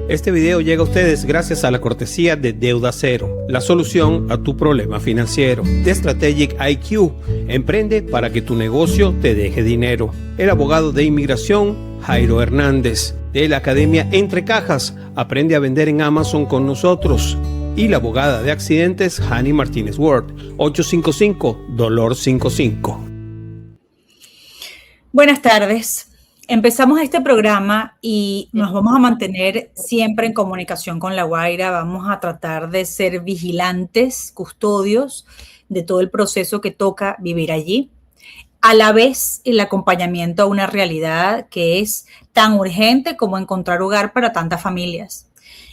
Este video llega a ustedes gracias a la cortesía de Deuda Cero, la solución a tu problema financiero. De Strategic IQ, emprende para que tu negocio te deje dinero. El abogado de inmigración, Jairo Hernández. De la Academia Entre Cajas, aprende a vender en Amazon con nosotros. Y la abogada de accidentes, Hani Martínez Ward, 855-DOLOR55. Buenas tardes. Empezamos este programa y nos vamos a mantener siempre en comunicación con La Guaira. Vamos a tratar de ser vigilantes, custodios de todo el proceso que toca vivir allí. A la vez, el acompañamiento a una realidad que es tan urgente como encontrar hogar para tantas familias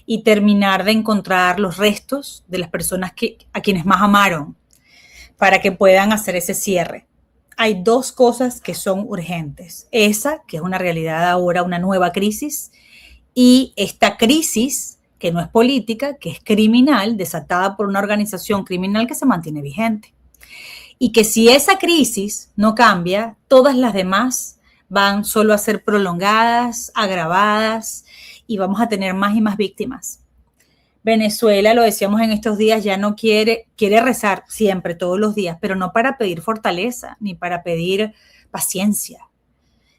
y terminar de encontrar los restos de las personas a quienes más amaron para que puedan hacer ese cierre. Hay dos cosas que son urgentes. Esa, que es una realidad ahora, una nueva crisis, y esta crisis, que no es política, que es criminal, desatada por una organización criminal que se mantiene vigente. Y que si esa crisis no cambia, todas las demás van solo a ser prolongadas, agravadas, y vamos a tener más y más víctimas. Venezuela, lo decíamos en estos días, ya no quiere rezar siempre, todos los días, pero no para pedir fortaleza ni para pedir paciencia.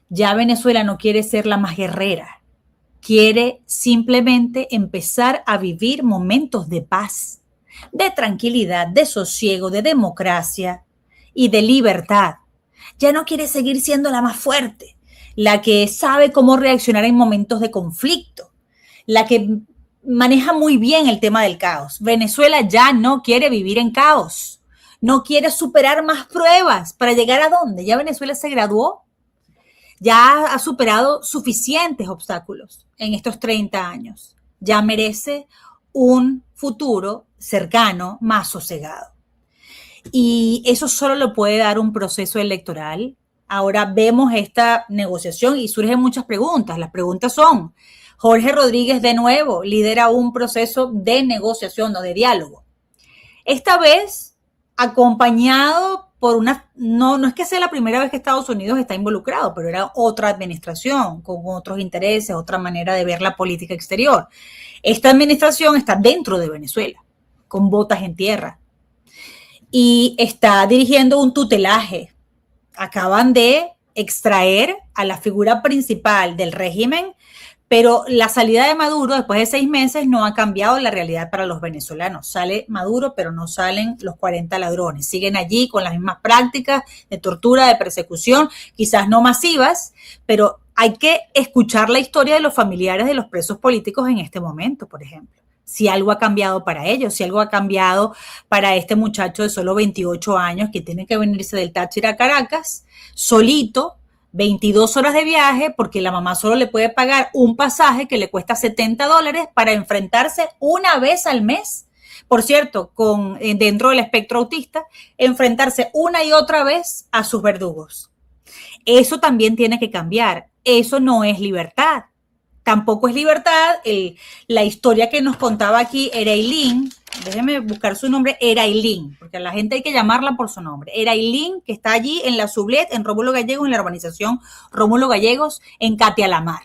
Ya Venezuela no quiere ser la más guerrera, quiere simplemente empezar a vivir momentos de paz, de tranquilidad, de sosiego, de democracia y de libertad. Ya no quiere seguir siendo la más fuerte, la que sabe cómo reaccionar en momentos de conflicto, la que maneja muy bien el tema del caos. Venezuela ya no quiere vivir en caos, no quiere superar más pruebas para llegar a dónde. Ya Venezuela se graduó, ya ha superado suficientes obstáculos en estos 30 años. Ya merece un futuro cercano, más sosegado. Y eso solo lo puede dar un proceso electoral. Ahora vemos esta negociación y surgen muchas preguntas. Las preguntas son: Jorge Rodríguez de nuevo lidera un proceso de negociación o de diálogo. Esta vez acompañado por no es que sea la primera vez que Estados Unidos está involucrado, pero era otra administración con otros intereses, otra manera de ver la política exterior. Esta administración está dentro de Venezuela, con botas en tierra, y está dirigiendo un tutelaje. Acaban de extraer a la figura principal del régimen, pero la salida de Maduro después de 6 meses no ha cambiado la realidad para los venezolanos. Sale Maduro, pero no salen los 40 ladrones. Siguen allí con las mismas prácticas de tortura, de persecución, quizás no masivas, pero hay que escuchar la historia de los familiares de los presos políticos en este momento, por ejemplo. Si algo ha cambiado para ellos, si algo ha cambiado para este muchacho de solo 28 años que tiene que venirse del Táchira a Caracas, solito, 22 horas de viaje, porque la mamá solo le puede pagar un pasaje que le cuesta $70 para enfrentarse una vez al mes. Por cierto, dentro del espectro autista, enfrentarse una y otra vez a sus verdugos. Eso también tiene que cambiar. Eso no es libertad. Tampoco es libertad la historia que nos contaba aquí Erailín. Déjeme buscar su nombre, Erailín, porque a la gente hay que llamarla por su nombre. Erailín, que está allí en la Sublet, en Rómulo Gallegos, en la urbanización Rómulo Gallegos, en Catialamar.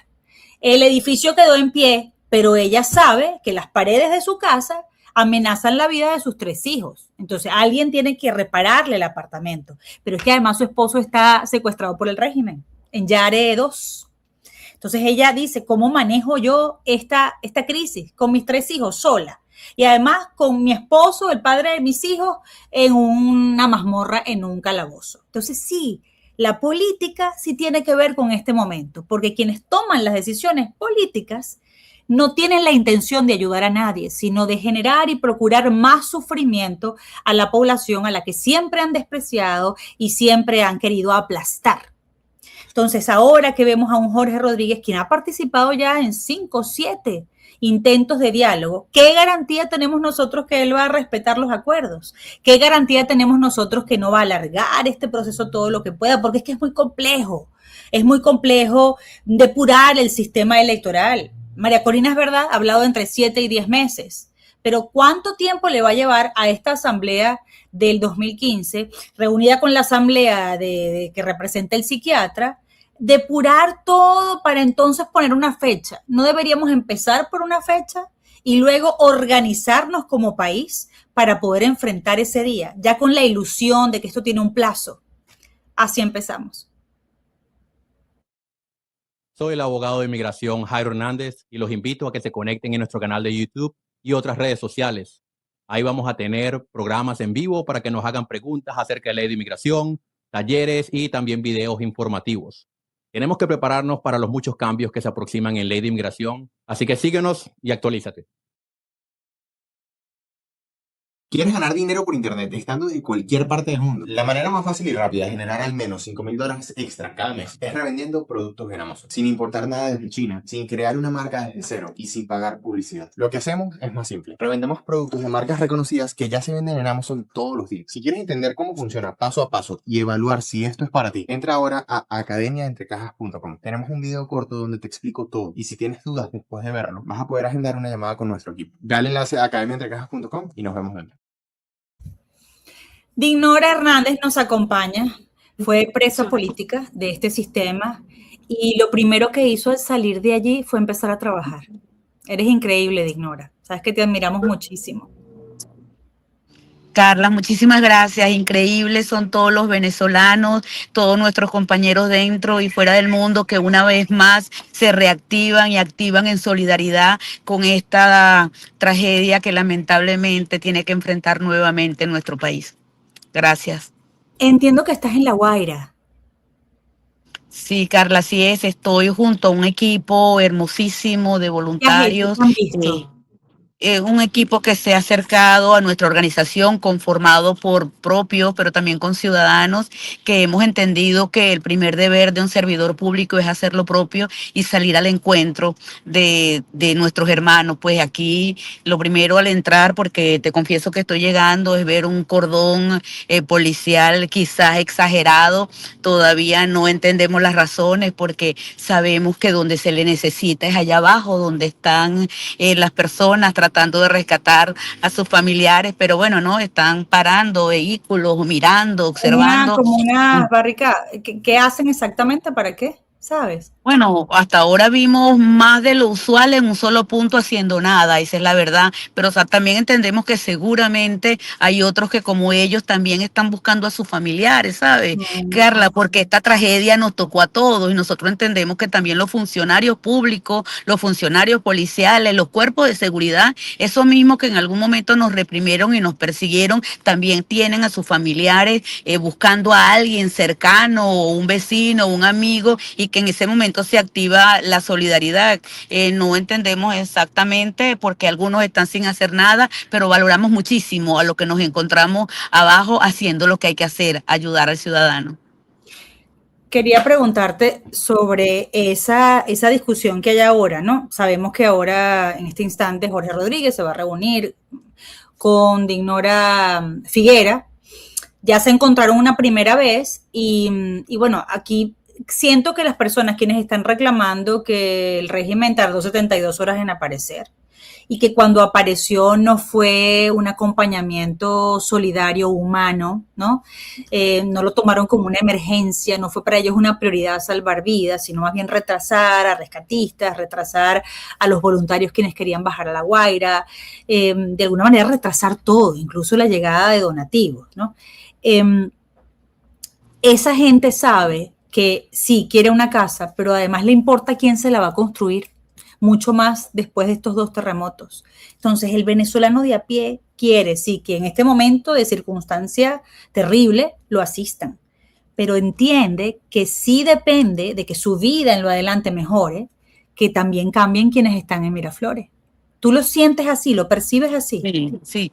El edificio quedó en pie, pero ella sabe que las paredes de su casa amenazan la vida de sus 3 hijos. Entonces, alguien tiene que repararle el apartamento. Pero es que además su esposo está secuestrado por el régimen, en Yare 2. Entonces ella dice: ¿cómo manejo yo esta crisis con mis 3 hijos sola? Y además con mi esposo, el padre de mis hijos, en una mazmorra, en un calabozo. Entonces sí, la política sí tiene que ver con este momento, porque quienes toman las decisiones políticas no tienen la intención de ayudar a nadie, sino de generar y procurar más sufrimiento a la población a la que siempre han despreciado y siempre han querido aplastar. Entonces, ahora que vemos a un Jorge Rodríguez, quien ha participado ya en 5 o 7 intentos de diálogo, ¿qué garantía tenemos nosotros que él va a respetar los acuerdos? ¿Qué garantía tenemos nosotros que no va a alargar este proceso todo lo que pueda? Porque es que es muy complejo depurar el sistema electoral. María Corina, es verdad, ha hablado de entre 7 y 10 meses, pero ¿cuánto tiempo le va a llevar a esta asamblea del 2015, reunida con la asamblea que representa el psiquiatra, depurar todo para entonces poner una fecha. ¿No deberíamos empezar por una fecha y luego organizarnos como país para poder enfrentar ese día, ya con la ilusión de que esto tiene un plazo? Así empezamos. Soy el abogado de inmigración Jairo Hernández y los invito a que se conecten en nuestro canal de YouTube y otras redes sociales. Ahí vamos a tener programas en vivo para que nos hagan preguntas acerca de la ley de inmigración, talleres y también videos informativos. Tenemos que prepararnos para los muchos cambios que se aproximan en ley de inmigración, así que síguenos y actualízate. ¿Quieres ganar dinero por internet estando en cualquier parte del mundo? La manera más fácil y rápida de generar al menos $5,000 extra cada mes es revendiendo productos en Amazon, sin importar nada desde China, sin crear una marca desde cero y sin pagar publicidad. Lo que hacemos es más simple. Revendemos productos de marcas reconocidas que ya se venden en Amazon todos los días. Si quieres entender cómo funciona paso a paso y evaluar si esto es para ti, entra ahora a academiaentrecajas.com. Tenemos un video corto donde te explico todo y si tienes dudas después de verlo, vas a poder agendar una llamada con nuestro equipo. Dale enlace a academiaentrecajas.com y nos vemos dentro. Dinora Hernández nos acompaña, fue presa política de este sistema y lo primero que hizo al salir de allí fue empezar a trabajar. Eres increíble, Dinora. Sabes que te admiramos muchísimo. Carla, muchísimas gracias. Increíbles son todos los venezolanos, todos nuestros compañeros dentro y fuera del mundo que una vez más se reactivan y activan en solidaridad con esta tragedia que lamentablemente tiene que enfrentar nuevamente nuestro país. Gracias. Entiendo que estás en La Guaira. Sí, Carla, así es. Estoy junto a un equipo hermosísimo de voluntarios. ¿Qué han visto? Un equipo que se ha acercado a nuestra organización, conformado por propios, pero también con ciudadanos, que hemos entendido que el primer deber de un servidor público es hacer lo propio y salir al encuentro de nuestros hermanos. Pues aquí lo primero al entrar, porque te confieso que estoy llegando, es ver un cordón policial quizás exagerado. Todavía no entendemos las razones porque sabemos que donde se le necesita es allá abajo, donde están las personas tratando de rescatar a sus familiares, pero bueno, no, están parando vehículos, mirando, observando. Como una barricada. ¿Qué hacen exactamente? ¿Para qué? ¿Sabes? Bueno, hasta ahora vimos más de lo usual en un solo punto haciendo nada, esa es la verdad, pero o sea, también entendemos que seguramente hay otros que como ellos también están buscando a sus familiares, ¿sabes? Carla, porque esta tragedia nos tocó a todos y nosotros entendemos que también los funcionarios públicos, los funcionarios policiales, los cuerpos de seguridad, esos mismos que en algún momento nos reprimieron y nos persiguieron, también tienen a sus familiares buscando a alguien cercano, o un vecino, o un amigo, y que en ese momento se activa la solidaridad. No entendemos exactamente porque algunos están sin hacer nada, pero valoramos muchísimo a lo que nos encontramos abajo haciendo lo que hay que hacer, ayudar al ciudadano. Quería preguntarte sobre esa discusión que hay ahora, ¿no? Sabemos que ahora, en este instante, Jorge Rodríguez se va a reunir con Dinora Figuera. Ya se encontraron una primera vez y bueno, aquí siento que las personas quienes están reclamando que el régimen tardó 72 horas en aparecer y que cuando apareció no fue un acompañamiento solidario, humano, ¿no? No lo tomaron como una emergencia, no fue para ellos una prioridad salvar vidas, sino más bien retrasar a rescatistas, retrasar a los voluntarios quienes querían bajar a La Guaira, de alguna manera retrasar todo, incluso la llegada de donativos, ¿no? Esa gente sabe que sí, quiere una casa, pero además le importa quién se la va a construir, mucho más después de estos 2 terremotos. Entonces, el venezolano de a pie quiere, sí, que en este momento de circunstancia terrible lo asistan, pero entiende que sí depende de que su vida en lo adelante mejore, que también cambien quienes están en Miraflores. ¿Tú lo sientes así? ¿Lo percibes así? Sí,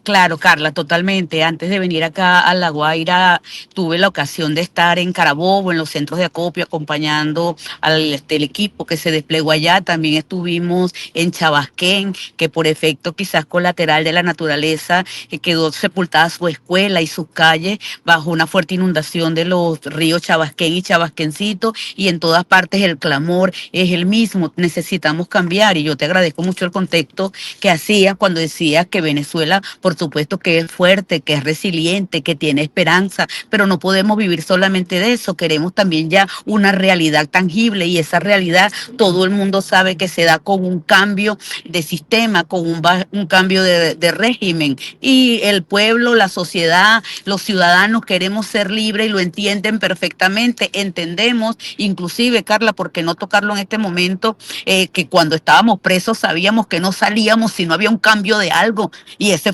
claro, Carla, totalmente. Antes de venir acá a La Guaira, tuve la ocasión de estar en Carabobo, en los centros de acopio, acompañando al el equipo que se desplegó allá. También estuvimos en Chabasquén, que por efecto quizás colateral de la naturaleza, quedó sepultada su escuela y sus calles bajo una fuerte inundación de los ríos Chabasquén y Chabasquencito, y en todas partes el clamor es el mismo. Necesitamos cambiar y yo te agradezco agradezco mucho el contexto que hacía cuando decía que Venezuela, por supuesto que es fuerte, que es resiliente, que tiene esperanza, pero no podemos vivir solamente de eso, queremos también ya una realidad tangible, y esa realidad todo el mundo sabe que se da con un cambio de sistema, con un cambio de régimen, y el pueblo, la sociedad, los ciudadanos queremos ser libres y lo entienden perfectamente, entendemos, inclusive, Carla, ¿por qué no tocarlo en este momento? Que cuando estábamos presos sabíamos que no salíamos si no había un cambio de algo, y ese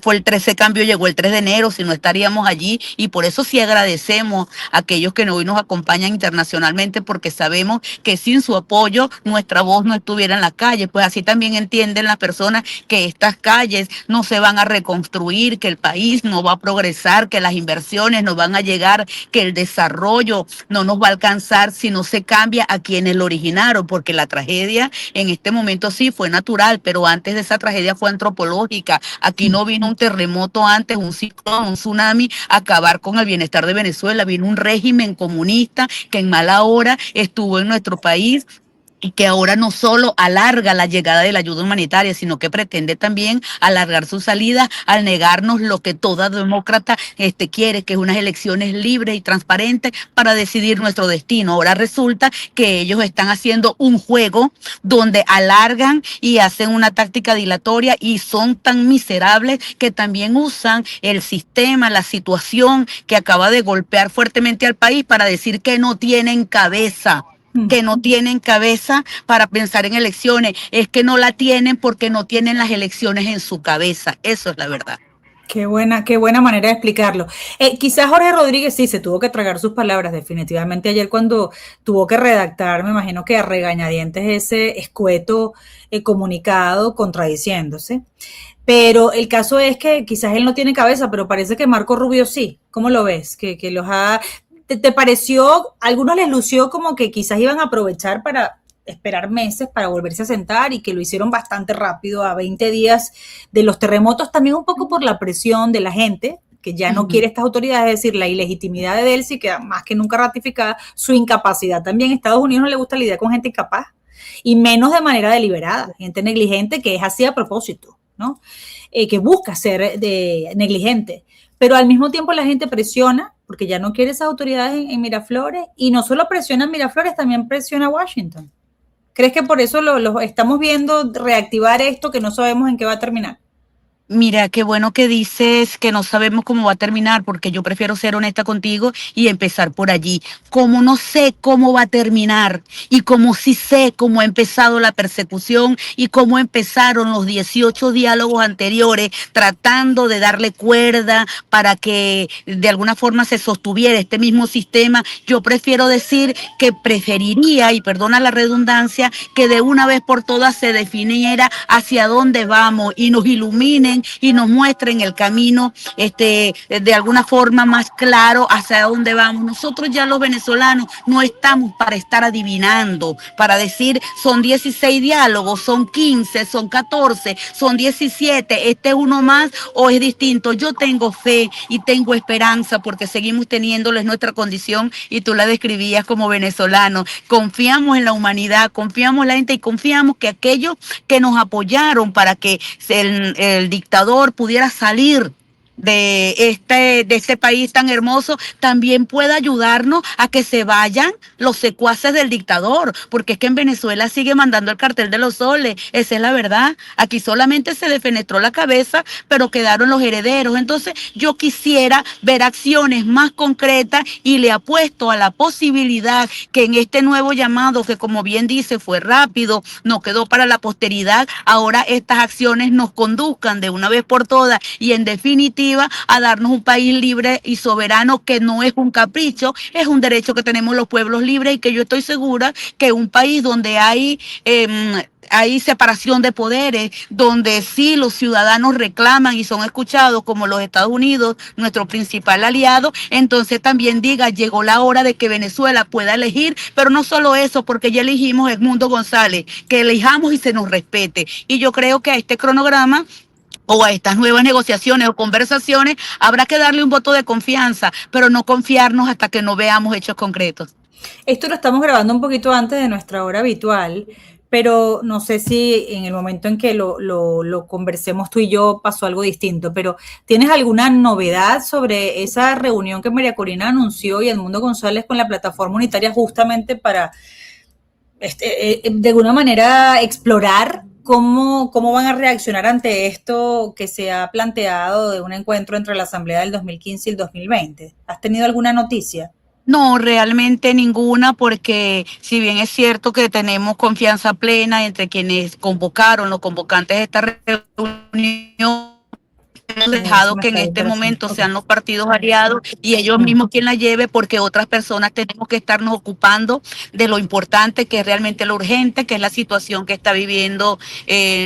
cambio llegó el 3 de enero, si no estaríamos allí, y por eso sí agradecemos a aquellos que hoy nos acompañan internacionalmente, porque sabemos que sin su apoyo nuestra voz no estuviera en la calle. Pues así también entienden las personas que estas calles no se van a reconstruir, que el país no va a progresar, que las inversiones no van a llegar, que el desarrollo no nos va a alcanzar si no se cambia a quienes lo originaron, porque la tragedia en este momento sí fue natural, pero antes de esa tragedia fue antropológica. Aquí no vino un terremoto antes, un ciclón, un tsunami, a acabar con el bienestar de Venezuela. Vino un régimen comunista que en mala hora estuvo en nuestro país, y que ahora no solo alarga la llegada de la ayuda humanitaria, sino que pretende también alargar su salida al negarnos lo que toda demócrata quiere, que es unas elecciones libres y transparentes para decidir nuestro destino. Ahora resulta que ellos están haciendo un juego donde alargan y hacen una táctica dilatoria, y son tan miserables que también usan el sistema, la situación que acaba de golpear fuertemente al país para decir que no tienen cabeza, para pensar en elecciones. Es que no la tienen porque no tienen las elecciones en su cabeza. Eso es la verdad. Qué buena manera de explicarlo. Quizás Jorge Rodríguez sí se tuvo que tragar sus palabras, definitivamente. Ayer cuando tuvo que redactar, me imagino que a regañadientes, ese escueto comunicado contradiciéndose. Pero el caso es que quizás él no tiene cabeza, pero parece que Marco Rubio sí. ¿Cómo lo ves? Que los ha... ¿Te pareció, a algunos les lució como que quizás iban a aprovechar para esperar meses para volverse a sentar, y que lo hicieron bastante rápido, a 20 días de los terremotos, también un poco por la presión de la gente, que ya no quiere estas autoridades, es decir, la ilegitimidad de Delcy queda más que nunca ratificada, su incapacidad también? A Estados Unidos no le gusta lidiar con gente incapaz, y menos de manera deliberada, gente negligente que es así a propósito, ¿no? Que busca ser negligente. Pero al mismo tiempo la gente presiona, porque ya no quiere esas autoridades en Miraflores, y no solo presiona a Miraflores, también presiona a Washington. ¿Crees que por eso lo estamos viendo reactivar esto, que no sabemos en qué va a terminar? Mira, qué bueno que dices que no sabemos cómo va a terminar, porque yo prefiero ser honesta contigo y empezar por allí. Como no sé cómo va a terminar, y como sí sé cómo ha empezado la persecución y cómo empezaron los 18 diálogos anteriores tratando de darle cuerda para que de alguna forma se sostuviera este mismo sistema, yo prefiero decir que preferiría, y perdona la redundancia, que de una vez por todas se definiera hacia dónde vamos y nos iluminen y nos muestren el camino de alguna forma más claro hacia dónde vamos. Nosotros ya los venezolanos no estamos para estar adivinando, para decir son 16 diálogos, son 15, son 14, son 17, este es uno más o es distinto. Yo tengo fe y tengo esperanza, porque seguimos teniéndoles nuestra condición, y tú la describías como venezolano. Confiamos en la humanidad, confiamos en la gente, y confiamos que aquellos que nos apoyaron para que el dictador pudiera salir de este país tan hermoso, también pueda ayudarnos a que se vayan los secuaces del dictador, porque es que en Venezuela sigue mandando el cartel de los soles. Esa es la verdad. Aquí solamente se defenestró la cabeza, pero quedaron los herederos. Entonces yo quisiera ver acciones más concretas, y le apuesto a la posibilidad que en este nuevo llamado, que como bien dice fue rápido, no quedó para la posteridad, ahora estas acciones nos conduzcan de una vez por todas y en definitiva a darnos un país libre y soberano, que no es un capricho, es un derecho que tenemos los pueblos libres, y que yo estoy segura que un país donde hay separación de poderes, donde sí los ciudadanos reclaman y son escuchados, como los Estados Unidos, nuestro principal aliado, entonces también diga, llegó la hora de que Venezuela pueda elegir, pero no solo eso, porque ya elegimos Edmundo González, que elijamos y se nos respete. Y yo creo que a este cronograma o a estas nuevas negociaciones o conversaciones habrá que darle un voto de confianza, pero no confiarnos hasta que no veamos hechos concretos. Esto lo estamos grabando un poquito antes de nuestra hora habitual, pero no sé si en el momento en que lo conversemos tú y yo pasó algo distinto, pero ¿tienes alguna novedad sobre esa reunión que María Corina anunció y Edmundo González con la plataforma unitaria justamente para, de alguna manera, explorar cómo van a reaccionar ante esto que se ha planteado de un encuentro entre la Asamblea del 2015 y el 2020? ¿Has tenido alguna noticia? No, realmente ninguna, porque si bien es cierto que tenemos confianza plena entre quienes convocaron, los convocantes de esta reunión, hemos dejado que en este momento sean los partidos aliados y ellos mismos quien la lleve, porque otras personas tenemos que estarnos ocupando de lo importante, que es realmente lo urgente, que es la situación que está viviendo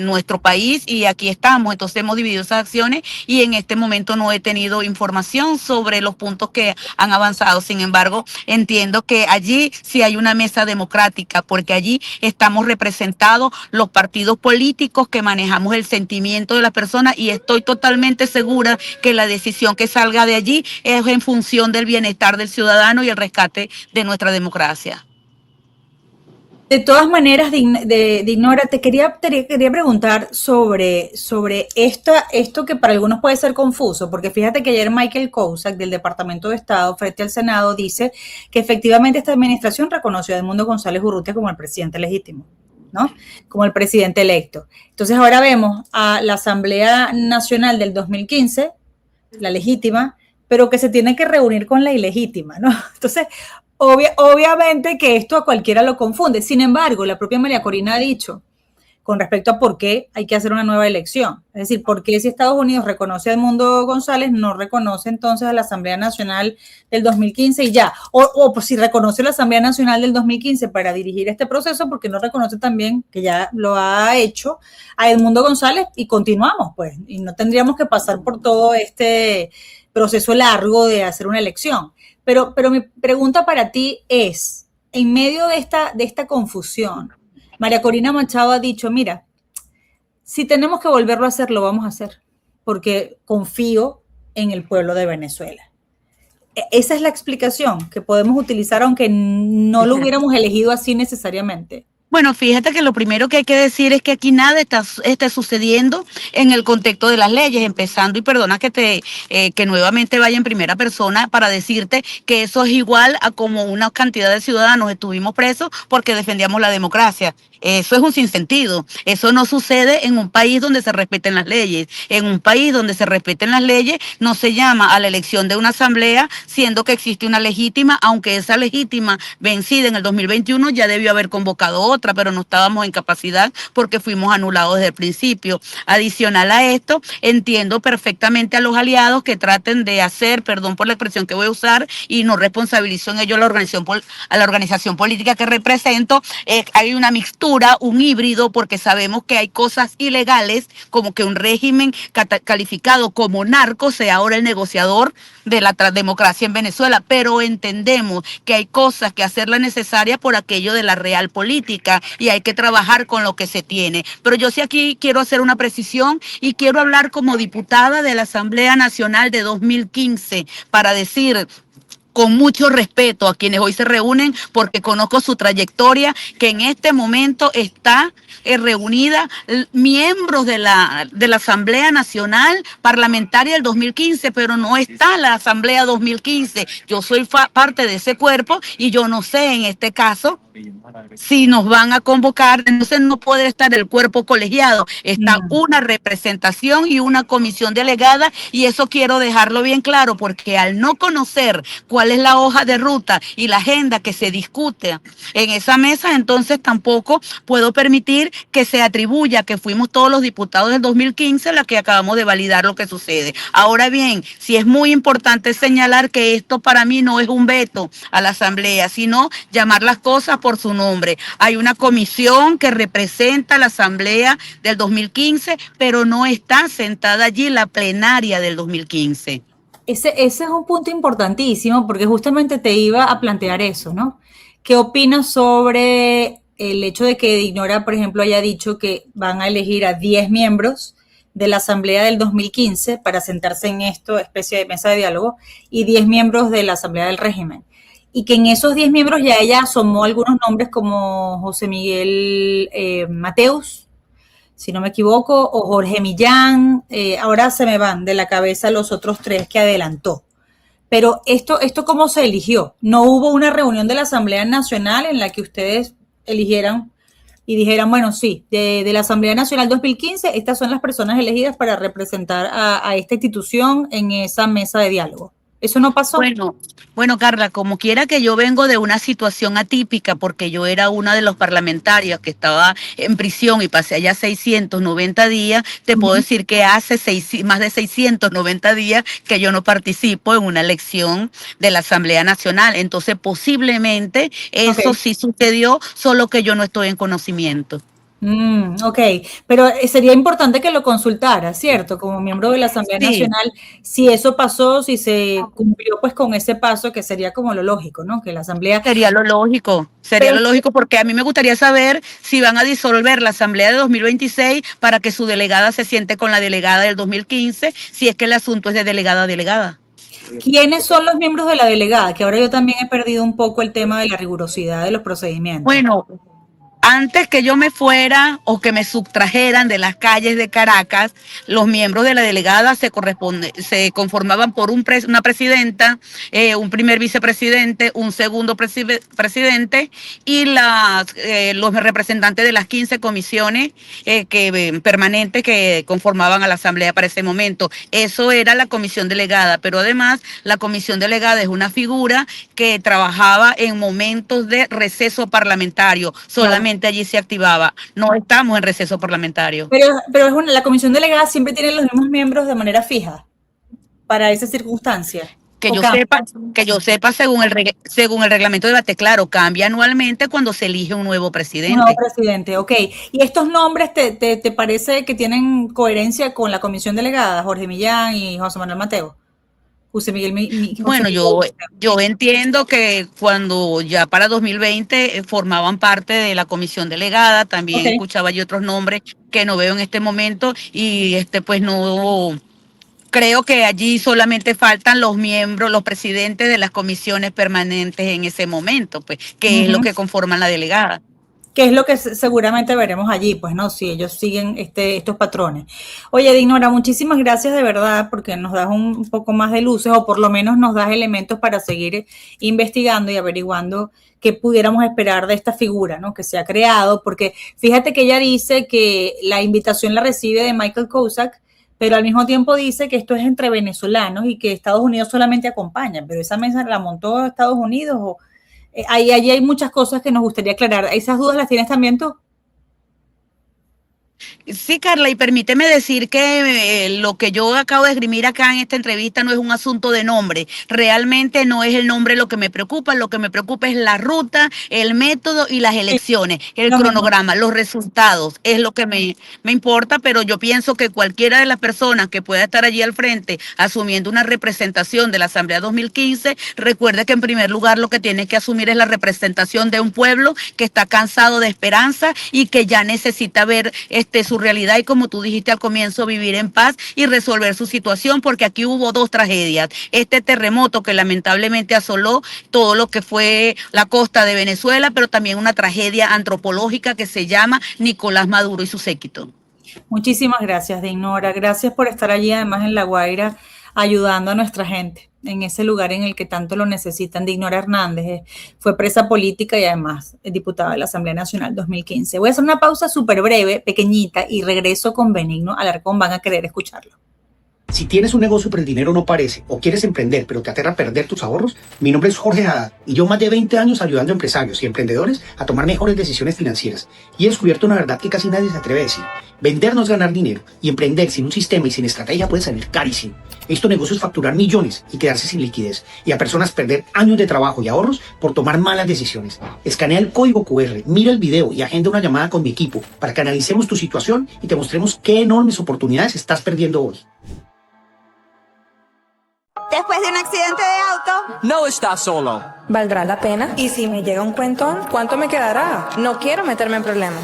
nuestro país, y aquí estamos. Entonces hemos dividido esas acciones y en este momento no he tenido información sobre los puntos que han avanzado. Sin embargo, entiendo que allí sí hay una mesa democrática, porque allí estamos representados los partidos políticos que manejamos el sentimiento de las personas, y estoy totalmente segura que la decisión que salga de allí es en función del bienestar del ciudadano y el rescate de nuestra democracia. De todas maneras, Dignora, te quería preguntar sobre esto que para algunos puede ser confuso, porque fíjate que ayer Michael Cusack del Departamento de Estado frente al Senado dice que efectivamente esta administración reconoció a Edmundo González Urrutia como el presidente legítimo, ¿no? Como el presidente electo. Entonces ahora vemos a la Asamblea Nacional del 2015, la legítima, pero que se tiene que reunir con la ilegítima, ¿no? Entonces, obviamente que esto a cualquiera lo confunde. Sin embargo, la propia María Corina ha dicho con respecto a por qué hay que hacer una nueva elección. Es decir, por qué si Estados Unidos reconoce a Edmundo González, no reconoce entonces a la Asamblea Nacional del 2015 y ya. O pues si reconoce la Asamblea Nacional del 2015 para dirigir este proceso, ¿por qué no reconoce también, que ya lo ha hecho, a Edmundo González y continuamos, pues? Y no tendríamos que pasar por todo este proceso largo de hacer una elección. Pero mi pregunta para ti es, en medio de esta confusión, María Corina Machado ha dicho, mira, si tenemos que volverlo a hacer, lo vamos a hacer, porque confío en el pueblo de Venezuela. Esa es la explicación que podemos utilizar, aunque no lo hubiéramos elegido así necesariamente. Bueno, fíjate que lo primero que hay que decir es que aquí nada está sucediendo en el contexto de las leyes, empezando, y perdona que nuevamente vaya en primera persona para decirte que eso es igual a como una cantidad de ciudadanos estuvimos presos porque defendíamos la democracia. Eso es un sinsentido. Eso no sucede en un país donde se respeten las leyes. En un país donde se respeten las leyes no se llama a la elección de una asamblea, siendo que existe una legítima, aunque esa legítima vencida en el 2021 ya debió haber convocado otra, pero no estábamos en capacidad porque fuimos anulados desde el principio. Adicional a esto, entiendo perfectamente a los aliados que traten de hacer, perdón por la expresión que voy a usar, y no responsabilizo en ello a la organización política que represento. Hay una mixtura, un híbrido, porque sabemos que hay cosas ilegales, como que un régimen calificado como narco sea ahora el negociador de la democracia en Venezuela, pero entendemos que hay cosas que hacerla necesaria por aquello de la real política y hay que trabajar con lo que se tiene. Pero yo sí aquí quiero hacer una precisión y quiero hablar como diputada de la Asamblea Nacional de 2015 para decir, con mucho respeto a quienes hoy se reúnen, porque conozco su trayectoria, que en este momento está reunida miembros de la Asamblea Nacional Parlamentaria del 2015, pero no está la Asamblea 2015. Yo soy parte de ese cuerpo y yo no sé en este caso si nos van a convocar. Entonces no puede estar el cuerpo colegiado, está una representación y una comisión delegada, y eso quiero dejarlo bien claro, porque al no conocer cuál es la hoja de ruta y la agenda que se discute en esa mesa, entonces tampoco puedo permitir que se atribuya que fuimos todos los diputados del 2015 los que acabamos de validar lo que sucede. Ahora bien, sí es muy importante señalar que esto para mí no es un veto a la Asamblea, sino llamar las cosas por su nombre. Hay una comisión que representa a la Asamblea del 2015, pero no está sentada allí la plenaria del 2015. Ese es un punto importantísimo, porque justamente te iba a plantear eso, ¿no? ¿Qué opinas sobre el hecho de que Dignora, por ejemplo, haya dicho que van a elegir a 10 miembros de la Asamblea del 2015 para sentarse en esto, especie de mesa de diálogo, y 10 miembros de la Asamblea del régimen? y que en esos 10 miembros ya ella asomó algunos nombres como José Miguel Mateus, si no me equivoco, o Jorge Millán. Ahora se me van de la cabeza los otros 3 que adelantó. Pero esto ¿cómo se eligió? ¿No hubo una reunión de la Asamblea Nacional en la que ustedes eligieran y dijeran, bueno, sí, de la Asamblea Nacional 2015, estas son las personas elegidas para representar a esta institución en esa mesa de diálogo? ¿Eso no pasó? Bueno, Carla, como quiera que yo vengo de una situación atípica, porque yo era una de los parlamentarios que estaba en prisión y pasé allá 690 días, te puedo decir que hace más de 690 días que yo no participo en una elección de la Asamblea Nacional. Entonces, posiblemente eso sí sucedió, solo que yo no estoy en conocimiento. Ok, pero sería importante que lo consultara, ¿cierto? Como miembro de la Asamblea Nacional, si eso pasó, si se cumplió pues con ese paso, que sería como lo lógico, ¿no? Que la Asamblea... Sería lo lógico porque a mí me gustaría saber si van a disolver la Asamblea de 2026 para que su delegada se siente con la delegada del 2015, si es que el asunto es de delegada a delegada. ¿Quiénes son los miembros de la delegada? Que ahora yo también he perdido un poco el tema de la rigurosidad de los procedimientos. Bueno, antes que yo me fuera o que me subtrajeran de las calles de Caracas, los miembros de la delegada se conformaban por una presidenta, un primer vicepresidente, un segundo presidente y los representantes de las 15 comisiones permanentes que conformaban a la asamblea para ese momento. Eso era la comisión delegada, pero además la comisión delegada es una figura que trabajaba en momentos de receso parlamentario, solamente allí se activaba. No estamos en receso parlamentario. Pero la comisión delegada siempre tiene los mismos miembros de manera fija para esa circunstancia. Que yo sepa, según el reglamento de debate, claro, cambia anualmente cuando se elige un nuevo presidente. Un nuevo presidente, ok. ¿Y estos nombres te parece que tienen coherencia con la comisión delegada, Jorge Millán y José Manuel Mateo? Bueno, yo entiendo que cuando ya para 2020 formaban parte de la comisión delegada, también escuchaba yo otros nombres que no veo en este momento y pues no creo que allí solamente faltan los miembros, los presidentes de las comisiones permanentes en ese momento, pues, que es lo que conforman la delegada. Que es lo que seguramente veremos allí, pues no, si ellos siguen estos patrones. Oye, Dinora, muchísimas gracias de verdad, porque nos das un poco más de luces, o por lo menos nos das elementos para seguir investigando y averiguando qué pudiéramos esperar de esta figura, ¿no? Que se ha creado, porque fíjate que ella dice que la invitación la recibe de Michael Kozak, pero al mismo tiempo dice que esto es entre venezolanos y que Estados Unidos solamente acompaña, pero esa mesa la montó Estados Unidos o... Allí hay muchas cosas que nos gustaría aclarar. ¿Esas dudas las tienes también tú? Sí, Carla, y permíteme decir que lo que yo acabo de esgrimir acá en esta entrevista no es un asunto de nombre. Realmente no es el nombre lo que me preocupa es la ruta, el método y las elecciones, el cronograma, los resultados, es lo que me importa, pero yo pienso que cualquiera de las personas que pueda estar allí al frente asumiendo una representación de la Asamblea 2015, recuerde que en primer lugar lo que tiene que asumir es la representación de un pueblo que está cansado de esperanza y que ya necesita ver su realidad y, como tú dijiste al comienzo, vivir en paz y resolver su situación, porque aquí hubo 2 tragedias. Este terremoto que lamentablemente asoló todo lo que fue la costa de Venezuela, pero también una tragedia antropológica que se llama Nicolás Maduro y su séquito. Muchísimas gracias, Dinora. Gracias por estar allí, además en La Guaira, ayudando a nuestra gente en ese lugar en el que tanto lo necesitan. Dinora Hernández fue presa política y además es diputada de la Asamblea Nacional 2015. Voy a hacer una pausa súper breve, pequeñita, y regreso con Benigno Alarcón. Van a querer escucharlo. Si tienes un negocio pero el dinero no parece, o quieres emprender pero te aterra perder tus ahorros, mi nombre es Jorge Haddad y yo más de 20 años ayudando a empresarios y emprendedores a tomar mejores decisiones financieras. Y he descubierto una verdad que casi nadie se atreve a decir. Vender no es ganar dinero, y emprender sin un sistema y sin estrategia puede salir carísimo. Estos negocios es facturar millones y quedarse sin liquidez, y a personas perder años de trabajo y ahorros por tomar malas decisiones. Escanea el código QR, mira el video y agenda una llamada con mi equipo para que analicemos tu situación y te mostremos qué enormes oportunidades estás perdiendo hoy. Después de un accidente de auto, no estás solo. ¿Valdrá la pena? ¿Y si me llega un cuentón? ¿Cuánto me quedará? No quiero meterme en problemas.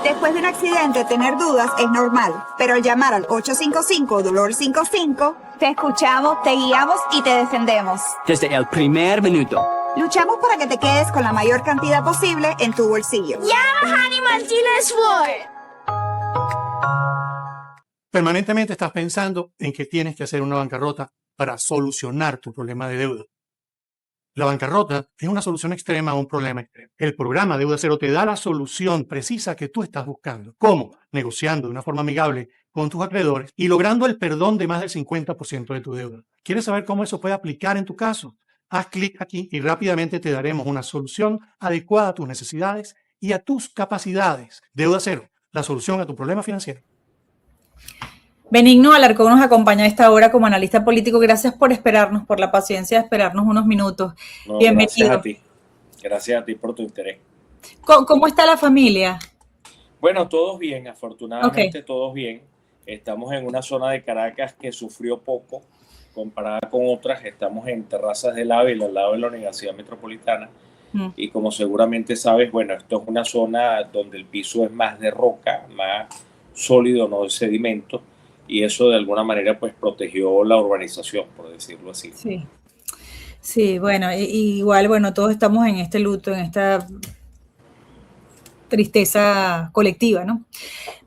Después de un accidente, tener dudas es normal, pero al llamar al 855-DOLOR55, te escuchamos, te guiamos y te defendemos. Desde el primer minuto. Luchamos para que te quedes con la mayor cantidad posible en tu bolsillo. ¡Llama a Hanny Martínez Ford! Permanentemente estás pensando en que tienes que hacer una bancarrota para solucionar tu problema de deuda. La bancarrota es una solución extrema a un problema extremo. El programa Deuda Cero te da la solución precisa que tú estás buscando. ¿Cómo? Negociando de una forma amigable con tus acreedores y logrando el perdón de más del 50% de tu deuda. ¿Quieres saber cómo eso puede aplicar en tu caso? Haz clic aquí y rápidamente te daremos una solución adecuada a tus necesidades y a tus capacidades. Deuda Cero, la solución a tu problema financiero. Benigno Alarcón nos acompaña a esta hora como analista político. Gracias por esperarnos, por la paciencia de esperarnos unos minutos. No, bienvenido. Gracias a ti. Gracias a ti por tu interés. ¿Cómo está la familia? Bueno, todos bien, afortunadamente todos bien. Estamos en una zona de Caracas que sufrió poco comparada con otras. Estamos en Terrazas del Ávila, al lado de la Universidad Metropolitana. Y como seguramente sabes, bueno, esto es una zona donde el piso es más de roca, más sólido, no de sedimento. Y eso de alguna manera pues protegió la urbanización, por decirlo así. Sí, bueno, igual, bueno, todos estamos en este luto, en esta tristeza colectiva, ¿no?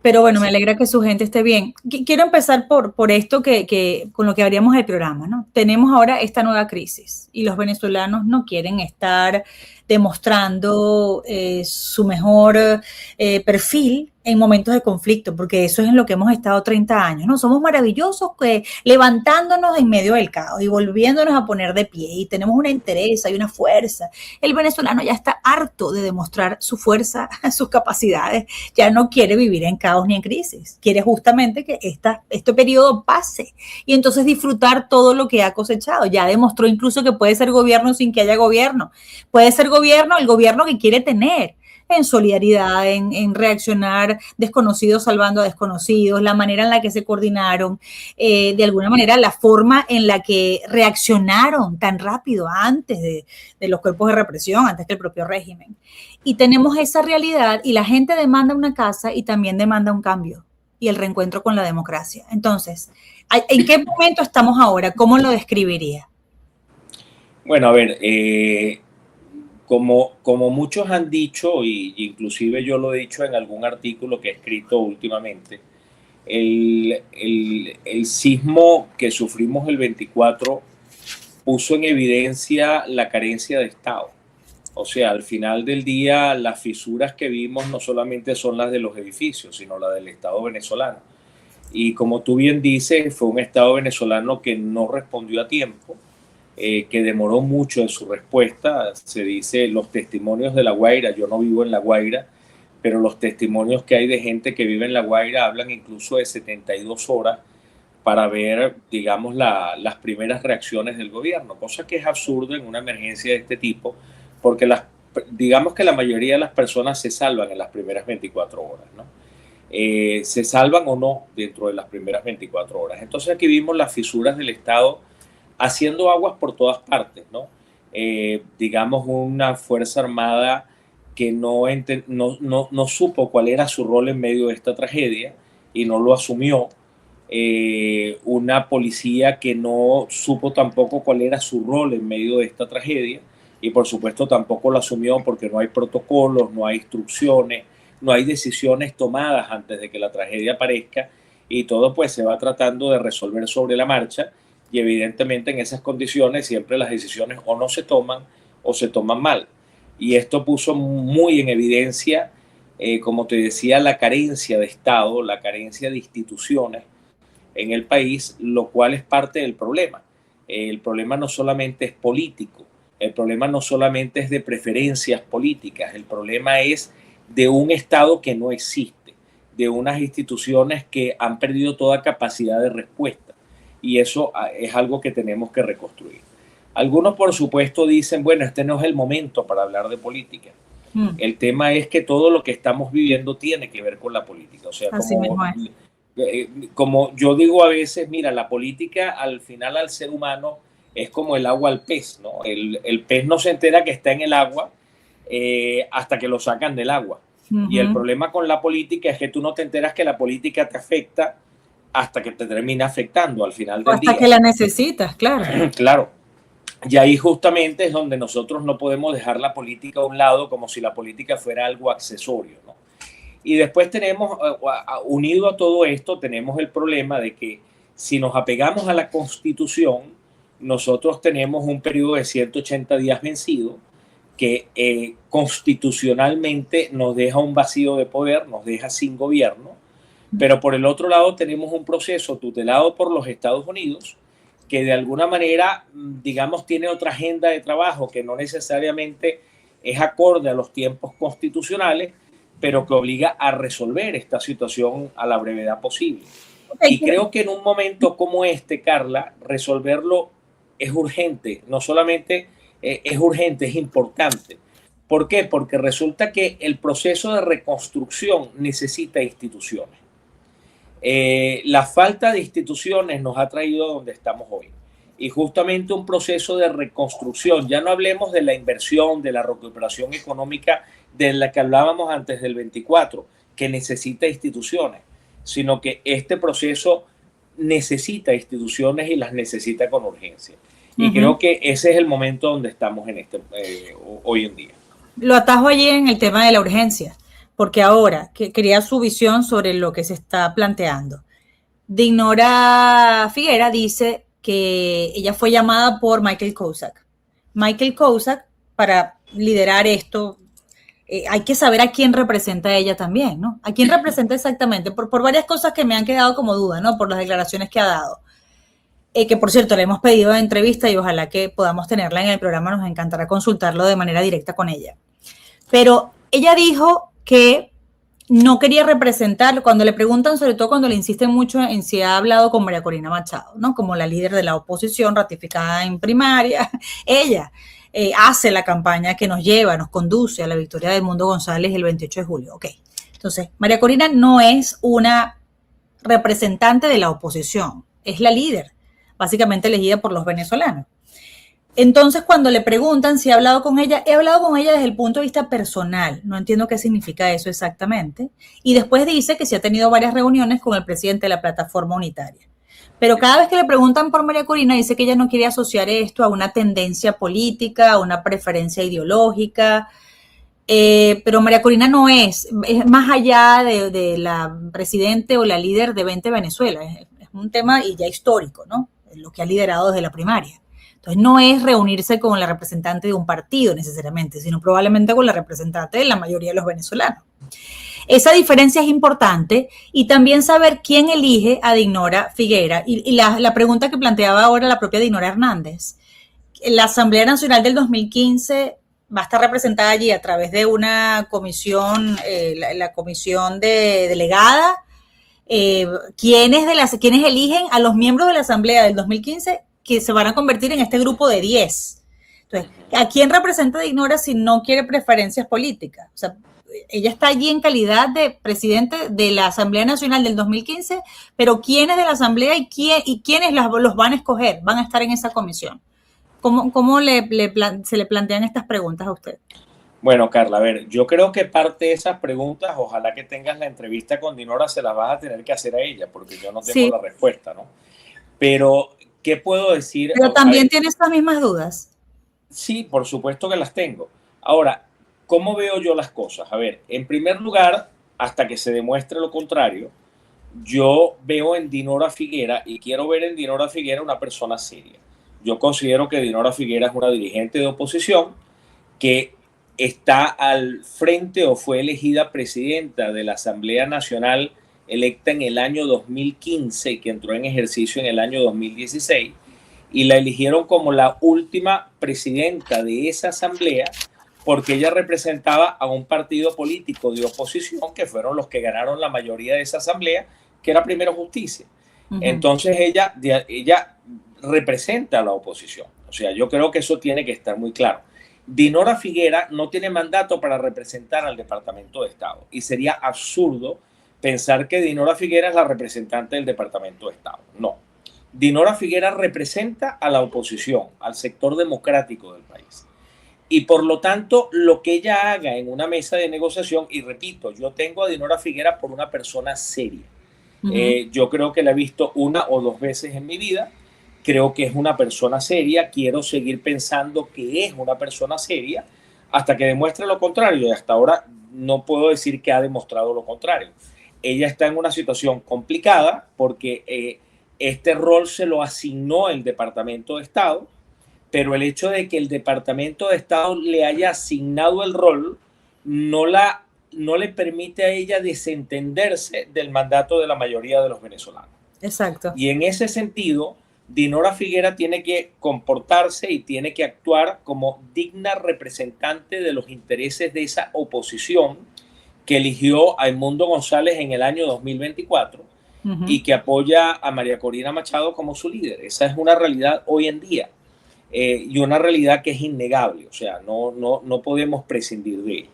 Pero bueno, me alegra que su gente esté bien. Quiero empezar por esto que con lo que abríamos el programa, ¿no? Tenemos ahora esta nueva crisis y los venezolanos no quieren estar demostrando su mejor perfil en momentos de conflicto, porque eso es en lo que hemos estado 30 años, ¿no? Somos maravillosos levantándonos en medio del caos y volviéndonos a poner de pie y tenemos una entereza y una fuerza. El venezolano ya está harto de demostrar su fuerza, sus capacidades, ya no quiere vivir en caos ni en crisis, quiere justamente que este periodo pase y entonces disfrutar todo lo que ha cosechado. Ya demostró incluso que puede ser gobierno sin que haya gobierno, puede ser gobierno, el gobierno que quiere tener, en solidaridad, en reaccionar, desconocidos salvando a desconocidos, la manera en la que se coordinaron, de alguna manera la forma en la que reaccionaron tan rápido antes de los cuerpos de represión, antes que el propio régimen. Y tenemos esa realidad y la gente demanda una casa y también demanda un cambio y el reencuentro con la democracia. Entonces, ¿en qué momento estamos ahora? ¿Cómo lo describiría? Bueno, a ver, como muchos han dicho, y inclusive yo lo he dicho en algún artículo que he escrito últimamente, el sismo que sufrimos el 24 puso en evidencia la carencia de Estado. O sea, al final del día, las fisuras que vimos no solamente son las de los edificios, sino las del Estado venezolano. Y como tú bien dices, fue un Estado venezolano que no respondió a tiempo, que demoró mucho en su respuesta. Se dice los testimonios de La Guaira, yo no vivo en La Guaira, pero los testimonios que hay de gente que vive en La Guaira hablan incluso de 72 horas para ver, digamos, las primeras reacciones del gobierno, cosa que es absurdo en una emergencia de este tipo, porque digamos que la mayoría de las personas se salvan en las primeras 24 horas, ¿no? Se salvan o no dentro de las primeras 24 horas. Entonces aquí vimos las fisuras del Estado haciendo aguas por todas partes, ¿no? Digamos, una Fuerza Armada que no supo cuál era su rol en medio de esta tragedia y no lo asumió. Una policía que no supo tampoco cuál era su rol en medio de esta tragedia y por supuesto tampoco lo asumió porque no hay protocolos, no hay instrucciones, no hay decisiones tomadas antes de que la tragedia aparezca y todo pues se va tratando de resolver sobre la marcha. Y evidentemente en esas condiciones siempre las decisiones o no se toman o se toman mal. Y esto puso muy en evidencia, como te decía, la carencia de Estado, la carencia de instituciones en el país, lo cual es parte del problema. El problema no solamente es político, el problema no solamente es de preferencias políticas, el problema es de un Estado que no existe, de unas instituciones que han perdido toda capacidad de respuesta. Y eso es algo que tenemos que reconstruir. Algunos, por supuesto, dicen, bueno, este no es el momento para hablar de política. El tema es que todo lo que estamos viviendo tiene que ver con la política. O sea, como yo digo a veces, mira, la política al final al ser humano es como el agua al pez, ¿no? El pez no se entera que está en el agua hasta que lo sacan del agua. Y el problema con la política es que tú no te enteras que la política te afecta hasta que te termina afectando al final del día. Hasta que la necesitas, claro. Claro. Y ahí justamente es donde nosotros no podemos dejar la política a un lado como si la política fuera algo accesorio, ¿no? Y después tenemos, unido a todo esto, tenemos el problema de que si nos apegamos a la Constitución, nosotros tenemos un periodo de 180 días vencido que constitucionalmente nos deja un vacío de poder, nos deja sin gobierno, pero por el otro lado tenemos un proceso tutelado por los Estados Unidos que de alguna manera, digamos, tiene otra agenda de trabajo que no necesariamente es acorde a los tiempos constitucionales, pero que obliga a resolver esta situación a la brevedad posible. Y creo que en un momento como este, Carla, resolverlo es urgente, no solamente es urgente, es importante. ¿Por qué? Porque resulta que el proceso de reconstrucción necesita instituciones. La falta de instituciones nos ha traído a donde estamos hoy. Y justamente un proceso de reconstrucción, ya no hablemos de la inversión, de la recuperación económica de la que hablábamos antes del 24, que necesita instituciones, sino que este proceso necesita instituciones y las necesita con urgencia. Y creo que ese es el momento donde estamos en hoy en día. Lo atajo allí en el tema de la urgencia, porque ahora quería su visión sobre lo que se está planteando. Dinora Figuera dice que ella fue llamada por Michael Kozak. Michael Kozak, para liderar esto, hay que saber a quién representa ella también, ¿no? ¿A quién representa exactamente? Por varias cosas que me han quedado como duda, ¿no? Por las declaraciones que ha dado. Que por cierto le hemos pedido de entrevista y ojalá que podamos tenerla en el programa, nos encantará consultarlo de manera directa con ella. Pero ella dijo que no quería representar, cuando le preguntan, sobre todo cuando le insisten mucho en si ha hablado con María Corina Machado, ¿no? Como la líder de la oposición ratificada en primaria, ella hace la campaña que nos lleva, nos conduce a la victoria de Edmundo González el 28 de julio. Ok, entonces María Corina no es una representante de la oposición, es la líder, básicamente elegida por los venezolanos. Entonces, cuando le preguntan si ha hablado con ella, he hablado con ella desde el punto de vista personal. No entiendo qué significa eso exactamente. Y después dice que sí ha tenido varias reuniones con el presidente de la Plataforma Unitaria. Pero cada vez que le preguntan por María Corina, dice que ella no quiere asociar esto a una tendencia política, a una preferencia ideológica. Pero María Corina no es más allá de la presidente o la líder de 20 Venezuela. Es un tema y ya histórico, ¿no? Lo que ha liderado desde la primaria. Entonces, no es reunirse con la representante de un partido necesariamente, sino probablemente con la representante de la mayoría de los venezolanos. Esa diferencia es importante y también saber quién elige a Dinora Figuera. Y la pregunta que planteaba ahora la propia Dinora Hernández. La Asamblea Nacional del 2015 va a estar representada allí a través de una comisión, la comisión de delegada. ¿Quiénes eligen a los miembros de la Asamblea del 2015 que se van a convertir en este grupo de 10? Entonces, ¿a quién representa Dinora si no quiere preferencias políticas? O sea, ella está allí en calidad de presidente de la Asamblea Nacional del 2015, pero ¿quiénes de la Asamblea y quiénes los van a escoger? Van a estar en esa comisión. ¿Cómo se le plantean estas preguntas a usted? Bueno, Carla, a ver, yo creo que parte de esas preguntas, ojalá que tengas la entrevista con Dinora, se las vas a tener que hacer a ella, porque yo no tengo la respuesta, ¿no? Pero, ¿qué puedo decir? Pero también tiene estas mismas dudas. Sí, por supuesto que las tengo. Ahora, ¿cómo veo yo las cosas? A ver, en primer lugar, hasta que se demuestre lo contrario, yo veo en Dinora Figuera, y quiero ver en Dinora Figuera una persona seria. Yo considero que Dinora Figuera es una dirigente de oposición que está al frente o fue elegida presidenta de la Asamblea Nacional electa en el año 2015 y que entró en ejercicio en el año 2016, y la eligieron como la última presidenta de esa asamblea porque ella representaba a un partido político de oposición que fueron los que ganaron la mayoría de esa asamblea, que era Primero Justicia. Entonces ella representa a la oposición. O sea, yo creo que eso tiene que estar muy claro. Dinora Figuera no tiene mandato para representar al Departamento de Estado y sería absurdo pensar que Dinora Figuera es la representante del Departamento de Estado. No. Dinora Figuera representa a la oposición, al sector democrático del país. Y por lo tanto, lo que ella haga en una mesa de negociación, y repito, yo tengo a Dinora Figuera por una persona seria. Yo creo que la he visto 1 o 2 veces en mi vida. Creo que es una persona seria. Quiero seguir pensando que es una persona seria hasta que demuestre lo contrario. Y hasta ahora no puedo decir que ha demostrado lo contrario. Ella está en una situación complicada porque este rol se lo asignó el Departamento de Estado, pero el hecho de que el Departamento de Estado le haya asignado el rol no le permite a ella desentenderse del mandato de la mayoría de los venezolanos. Exacto. Y en ese sentido, Dinora Figuera tiene que comportarse y tiene que actuar como digna representante de los intereses de esa oposición que eligió a Edmundo González en el año 2024 y que apoya a María Corina Machado como su líder. Esa es una realidad hoy en día y una realidad que es innegable. O sea, no podemos prescindir de ella.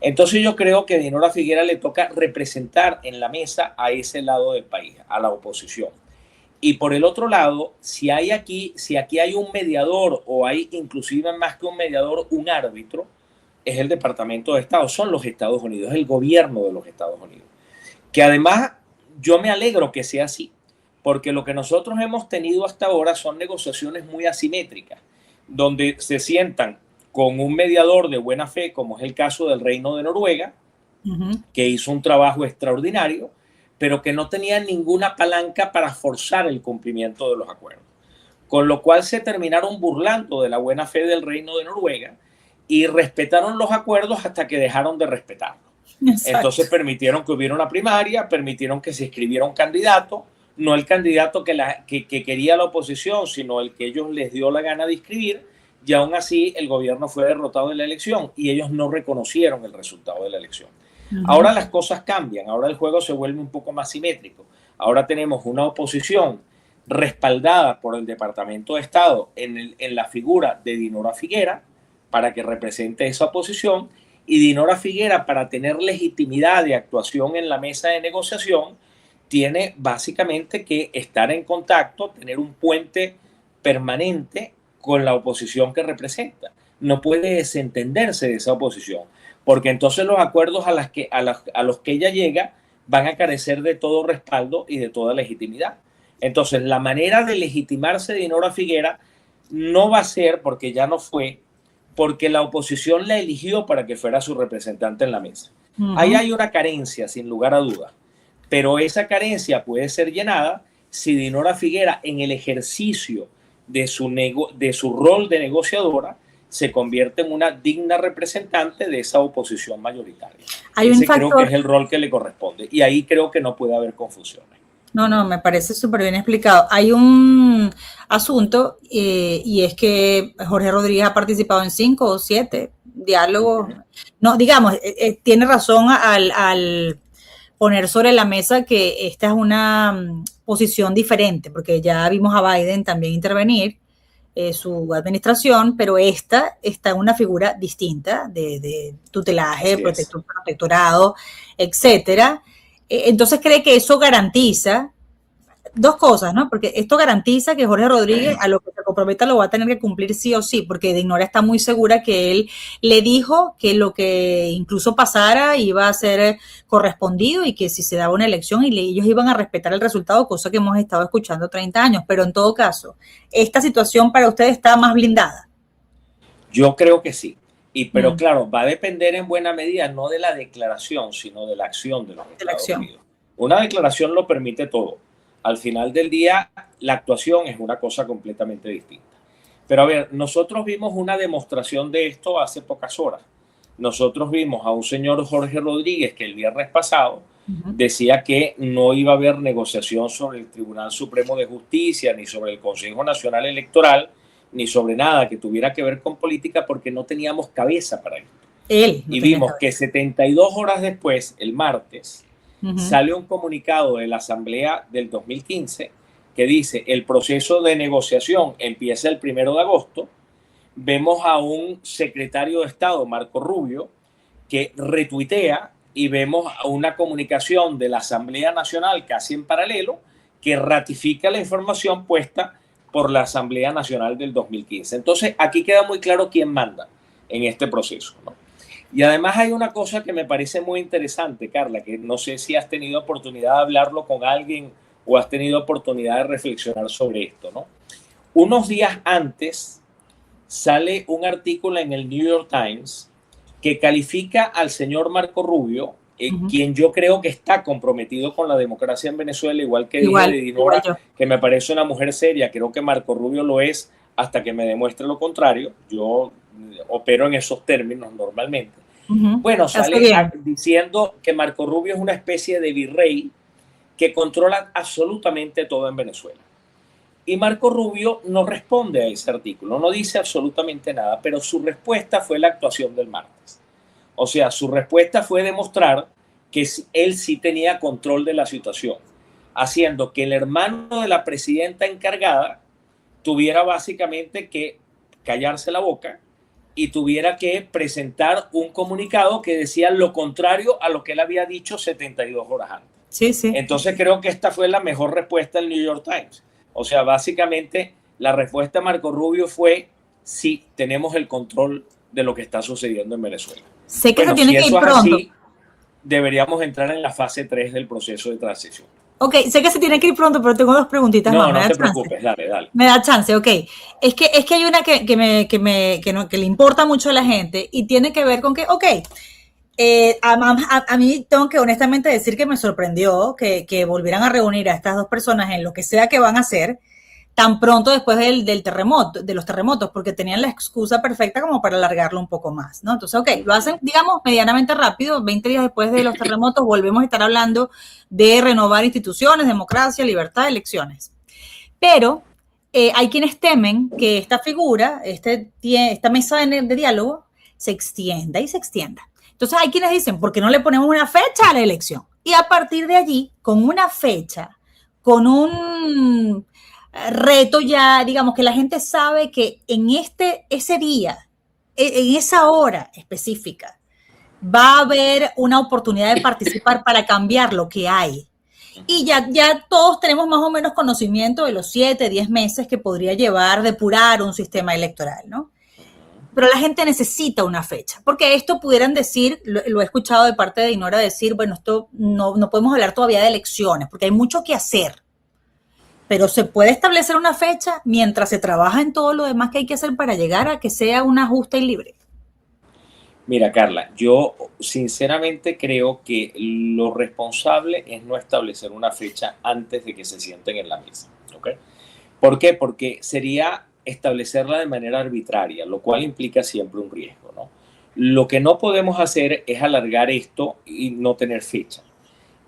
Entonces yo creo que a Dinora Figuera le toca representar en la mesa a ese lado del país, a la oposición. Y por el otro lado, si aquí hay un mediador o hay inclusive más que un mediador, un árbitro, es el Departamento de Estado, son los Estados Unidos, es el gobierno de los Estados Unidos. Que además yo me alegro que sea así, porque lo que nosotros hemos tenido hasta ahora son negociaciones muy asimétricas, donde se sientan con un mediador de buena fe, como es el caso del Reino de Noruega, que hizo un trabajo extraordinario, pero que no tenía ninguna palanca para forzar el cumplimiento de los acuerdos. Con lo cual se terminaron burlando de la buena fe del Reino de Noruega y respetaron los acuerdos hasta que dejaron de respetarlos. Exacto. Entonces permitieron que hubiera una primaria, permitieron que se escribiera un candidato, no el candidato que quería la oposición, sino el que ellos les dio la gana de inscribir, y aún así el gobierno fue derrotado en la elección y ellos no reconocieron el resultado de la elección. Ahora las cosas cambian, ahora el juego se vuelve un poco más simétrico. Ahora tenemos una oposición respaldada por el Departamento de Estado en la figura de Dinora Figuera para que represente esa oposición, y Dinora Figuera, para tener legitimidad de actuación en la mesa de negociación, tiene básicamente que estar en contacto, tener un puente permanente con la oposición que representa. No puede desentenderse de esa oposición, porque entonces los acuerdos a los que ella llega van a carecer de todo respaldo y de toda legitimidad. Entonces, la manera de legitimarse de Dinora Figuera no va a ser, porque ya no fue, porque la oposición la eligió para que fuera su representante en la mesa. Ahí hay una carencia, sin lugar a dudas, pero esa carencia puede ser llenada si Dinora Figuera, en el ejercicio de su rol de negociadora, se convierte en una digna representante de esa oposición mayoritaria. Creo que es el rol que le corresponde, y ahí creo que no puede haber confusiones. No, me parece súper bien explicado. Hay un asunto y es que Jorge Rodríguez ha participado en 5 o 7 diálogos. No, digamos, tiene razón al poner sobre la mesa que esta es una posición diferente, porque ya vimos a Biden también intervenir, su administración, pero esta está en una figura distinta de tutelaje, protectorado, etcétera. Entonces cree que eso garantiza 2 cosas, ¿no? Porque esto garantiza que Jorge Rodríguez a lo que se comprometa lo va a tener que cumplir sí o sí, porque Dinora está muy segura que él le dijo que lo que incluso pasara iba a ser correspondido y que si se daba una elección ellos iban a respetar el resultado, cosa que hemos estado escuchando 30 años. Pero en todo caso, ¿esta situación para ustedes está más blindada? Yo creo que sí. Pero claro, va a depender en buena medida no de la declaración, sino de la acción de los Estados Unidos. Una declaración lo permite todo. Al final del día, la actuación es una cosa completamente distinta. Pero a ver, nosotros vimos una demostración de esto hace pocas horas. Nosotros vimos a un señor Jorge Rodríguez que el viernes pasado decía que no iba a haber negociación sobre el Tribunal Supremo de Justicia, ni sobre el Consejo Nacional Electoral, ni sobre nada que tuviera que ver con política, porque no teníamos cabeza para esto. Y vimos que 72 horas después, el martes, sale un comunicado de la Asamblea del 2015 que dice: el proceso de negociación empieza el 1 de agosto. Vemos a un secretario de Estado, Marco Rubio, que retuitea, y vemos a una comunicación de la Asamblea Nacional casi en paralelo que ratifica la información puesta por la Asamblea Nacional del 2015. Entonces, aquí queda muy claro quién manda. en este proceso, ¿no? Y además hay una cosa que me parece muy interesante, Carla, que no sé si has tenido oportunidad de hablarlo con alguien o has tenido oportunidad de reflexionar sobre esto, ¿no? Unos días antes sale un artículo en el New York Times que califica al señor Marco Rubio, quien yo creo que está comprometido con la democracia en Venezuela, igual que dije de Dinora, que me parece una mujer seria. Creo que Marco Rubio lo es hasta que me demuestre lo contrario. Yo opero en esos términos normalmente. Bueno, sale diciendo que Marco Rubio es una especie de virrey que controla absolutamente todo en Venezuela. Y Marco Rubio no responde a ese artículo, no dice absolutamente nada, pero su respuesta fue la actuación del martes. O sea, su respuesta fue demostrar que él sí tenía control de la situación, haciendo que el hermano de la presidenta encargada tuviera básicamente que callarse la boca y tuviera que presentar un comunicado que decía lo contrario a lo que él había dicho 72 horas antes. Sí, sí. Entonces creo que esta fue la mejor respuesta del New York Times. O sea, básicamente la respuesta de Marco Rubio fue sí, tenemos el control de lo que está sucediendo en Venezuela. Sé que se tiene que ir pronto. Así, deberíamos entrar en la fase 3 del proceso de transición. Ok, sé que se tiene que ir pronto, pero tengo 2 preguntitas más. No te preocupes, dale. Me da chance, ok. Es que hay una que le importa mucho a la gente y tiene que ver con que, a mí tengo que honestamente decir que me sorprendió que volvieran a reunir a estas 2 personas en lo que sea que van a hacer tan pronto después del terremoto, de los terremotos, porque tenían la excusa perfecta como para alargarlo un poco más, ¿no? Entonces, lo hacen, digamos, medianamente rápido, 20 días después de los terremotos volvemos a estar hablando de renovar instituciones, democracia, libertad, elecciones. Pero hay quienes temen que esta figura, esta mesa de diálogo, se extienda y se extienda. Entonces hay quienes dicen, ¿por qué no le ponemos una fecha a la elección? Y a partir de allí, con una fecha, con un reto ya, digamos, que la gente sabe que en ese día, en esa hora específica, va a haber una oportunidad de participar para cambiar lo que hay. Y ya todos tenemos más o menos conocimiento de los 7, 10 meses que podría llevar depurar un sistema electoral, ¿no? Pero la gente necesita una fecha, porque esto pudieran decir, lo he escuchado de parte de Dinora decir, bueno, esto no podemos hablar todavía de elecciones, porque hay mucho que hacer. Pero se puede establecer una fecha mientras se trabaja en todo lo demás que hay que hacer para llegar a que sea una justa y libre. Mira, Carla, yo sinceramente creo que lo responsable es no establecer una fecha antes de que se sienten en la mesa. ¿Okay? ¿Por qué? Porque sería establecerla de manera arbitraria, lo cual implica siempre un riesgo, ¿no? Lo que no podemos hacer es alargar esto y no tener fecha.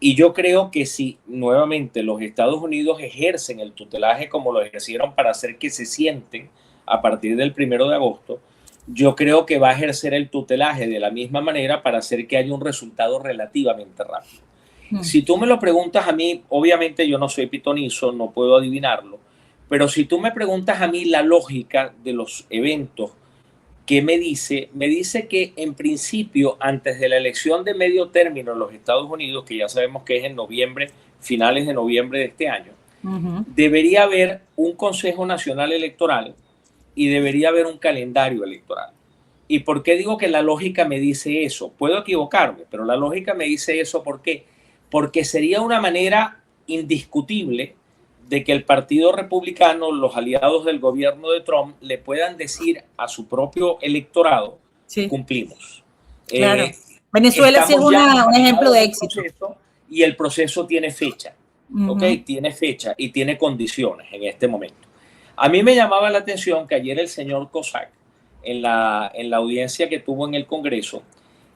Y yo creo que si nuevamente los Estados Unidos ejercen el tutelaje como lo ejercieron para hacer que se sienten a partir del 1 de agosto, yo creo que va a ejercer el tutelaje de la misma manera para hacer que haya un resultado relativamente rápido. Si tú me lo preguntas a mí, obviamente yo no soy pitonizo, no puedo adivinarlo, pero si tú me preguntas a mí la lógica de los eventos, ¿qué me dice? Me dice que en principio, antes de la elección de medio término en los Estados Unidos, que ya sabemos que es en noviembre, finales de noviembre de este año, debería haber un Consejo Nacional Electoral y debería haber un calendario electoral. ¿Y por qué digo que la lógica me dice eso? Puedo equivocarme, pero la lógica me dice eso. ¿Por qué? Porque sería una manera indiscutible de que el Partido Republicano, los aliados del gobierno de Trump, le puedan decir a su propio electorado, cumplimos. Claro. Venezuela sí es un ejemplo de éxito. Y el proceso tiene fecha, tiene fecha y tiene condiciones en este momento. A mí me llamaba la atención que ayer el señor Cossack, en la audiencia que tuvo en el Congreso,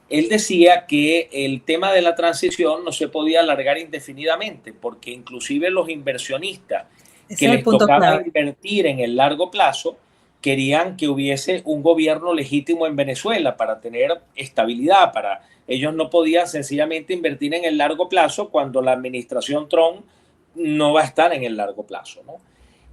él decía que el tema de la transición no se podía alargar indefinidamente, porque inclusive los inversionistas que les tocaba invertir en el largo plazo querían que hubiese un gobierno legítimo en Venezuela para tener estabilidad. Ellos no podían sencillamente invertir en el largo plazo cuando la administración Trump no va a estar en el largo plazo, ¿no?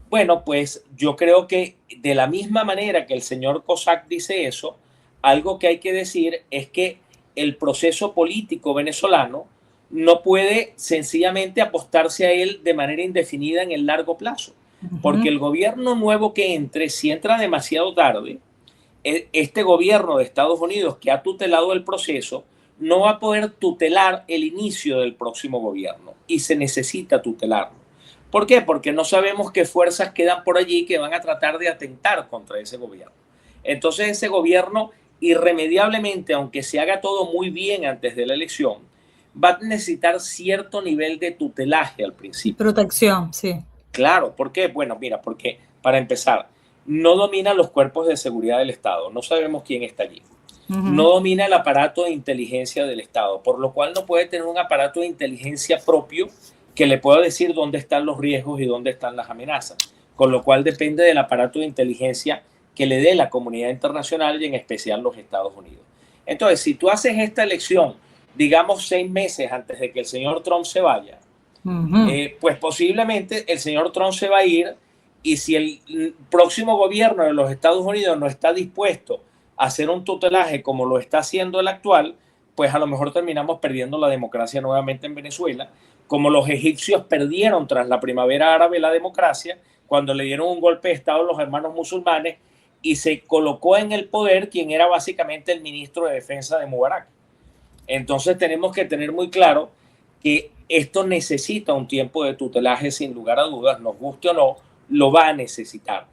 Bueno, pues yo creo que de la misma manera que el señor Cossack dice eso, algo que hay que decir es que el proceso político venezolano no puede sencillamente apostarse a él de manera indefinida en el largo plazo, porque el gobierno nuevo que entre, si entra demasiado tarde, este gobierno de Estados Unidos que ha tutelado el proceso no va a poder tutelar el inicio del próximo gobierno y se necesita tutelarlo. ¿Por qué? Porque no sabemos qué fuerzas quedan por allí que van a tratar de atentar contra ese gobierno. Entonces ese gobierno irremediablemente, aunque se haga todo muy bien antes de la elección, va a necesitar cierto nivel de tutelaje al principio. Protección, sí. Claro, ¿por qué? Bueno, mira, porque para empezar, no domina los cuerpos de seguridad del Estado, no sabemos quién está allí. No domina el aparato de inteligencia del Estado, por lo cual no puede tener un aparato de inteligencia propio que le pueda decir dónde están los riesgos y dónde están las amenazas, con lo cual depende del aparato de inteligencia que le dé la comunidad internacional y en especial los Estados Unidos. Entonces, si tú haces esta elección, digamos 6 meses antes de que el señor Trump se vaya, pues posiblemente el señor Trump se va a ir, y si el próximo gobierno de los Estados Unidos no está dispuesto a hacer un tutelaje como lo está haciendo el actual, pues a lo mejor terminamos perdiendo la democracia nuevamente en Venezuela, como los egipcios perdieron tras la primavera árabe la democracia, cuando le dieron un golpe de Estado a los hermanos musulmanes y se colocó en el poder quien era básicamente el ministro de Defensa de Mubarak. Entonces tenemos que tener muy claro que esto necesita un tiempo de tutelaje, sin lugar a dudas, nos guste o no, lo va a necesitar.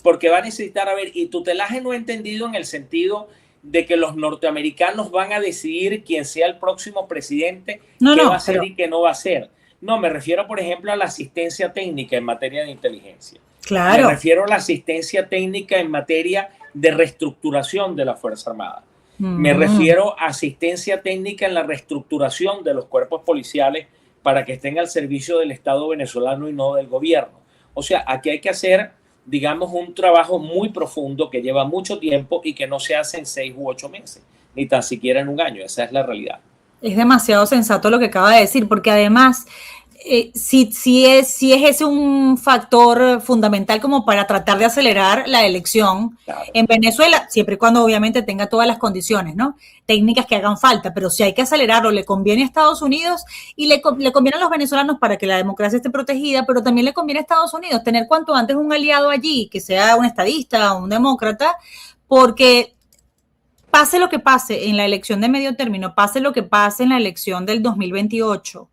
Porque va a necesitar, y tutelaje no he entendido en el sentido de que los norteamericanos van a decidir quién sea el próximo presidente, qué va a hacer y qué no va a hacer. No, me refiero, por ejemplo, a la asistencia técnica en materia de inteligencia. Claro. Me refiero a la asistencia técnica en materia de reestructuración de la Fuerza Armada. Me refiero a asistencia técnica en la reestructuración de los cuerpos policiales para que estén al servicio del Estado venezolano y no del gobierno. O sea, aquí hay que hacer, digamos, un trabajo muy profundo que lleva mucho tiempo y que no se hace en 6 u 8 meses, ni tan siquiera en un año. Esa es la realidad. Es demasiado sensato lo que acaba de decir, porque además, si es ese un factor fundamental como para tratar de acelerar la elección en Venezuela, siempre y cuando obviamente tenga todas las condiciones, ¿no?, técnicas que hagan falta, pero si hay que acelerarlo, le conviene a Estados Unidos y le conviene a los venezolanos para que la democracia esté protegida, pero también le conviene a Estados Unidos tener cuanto antes un aliado allí, que sea un estadista o un demócrata, porque pase lo que pase en la elección de medio término, pase lo que pase en la elección del 2028,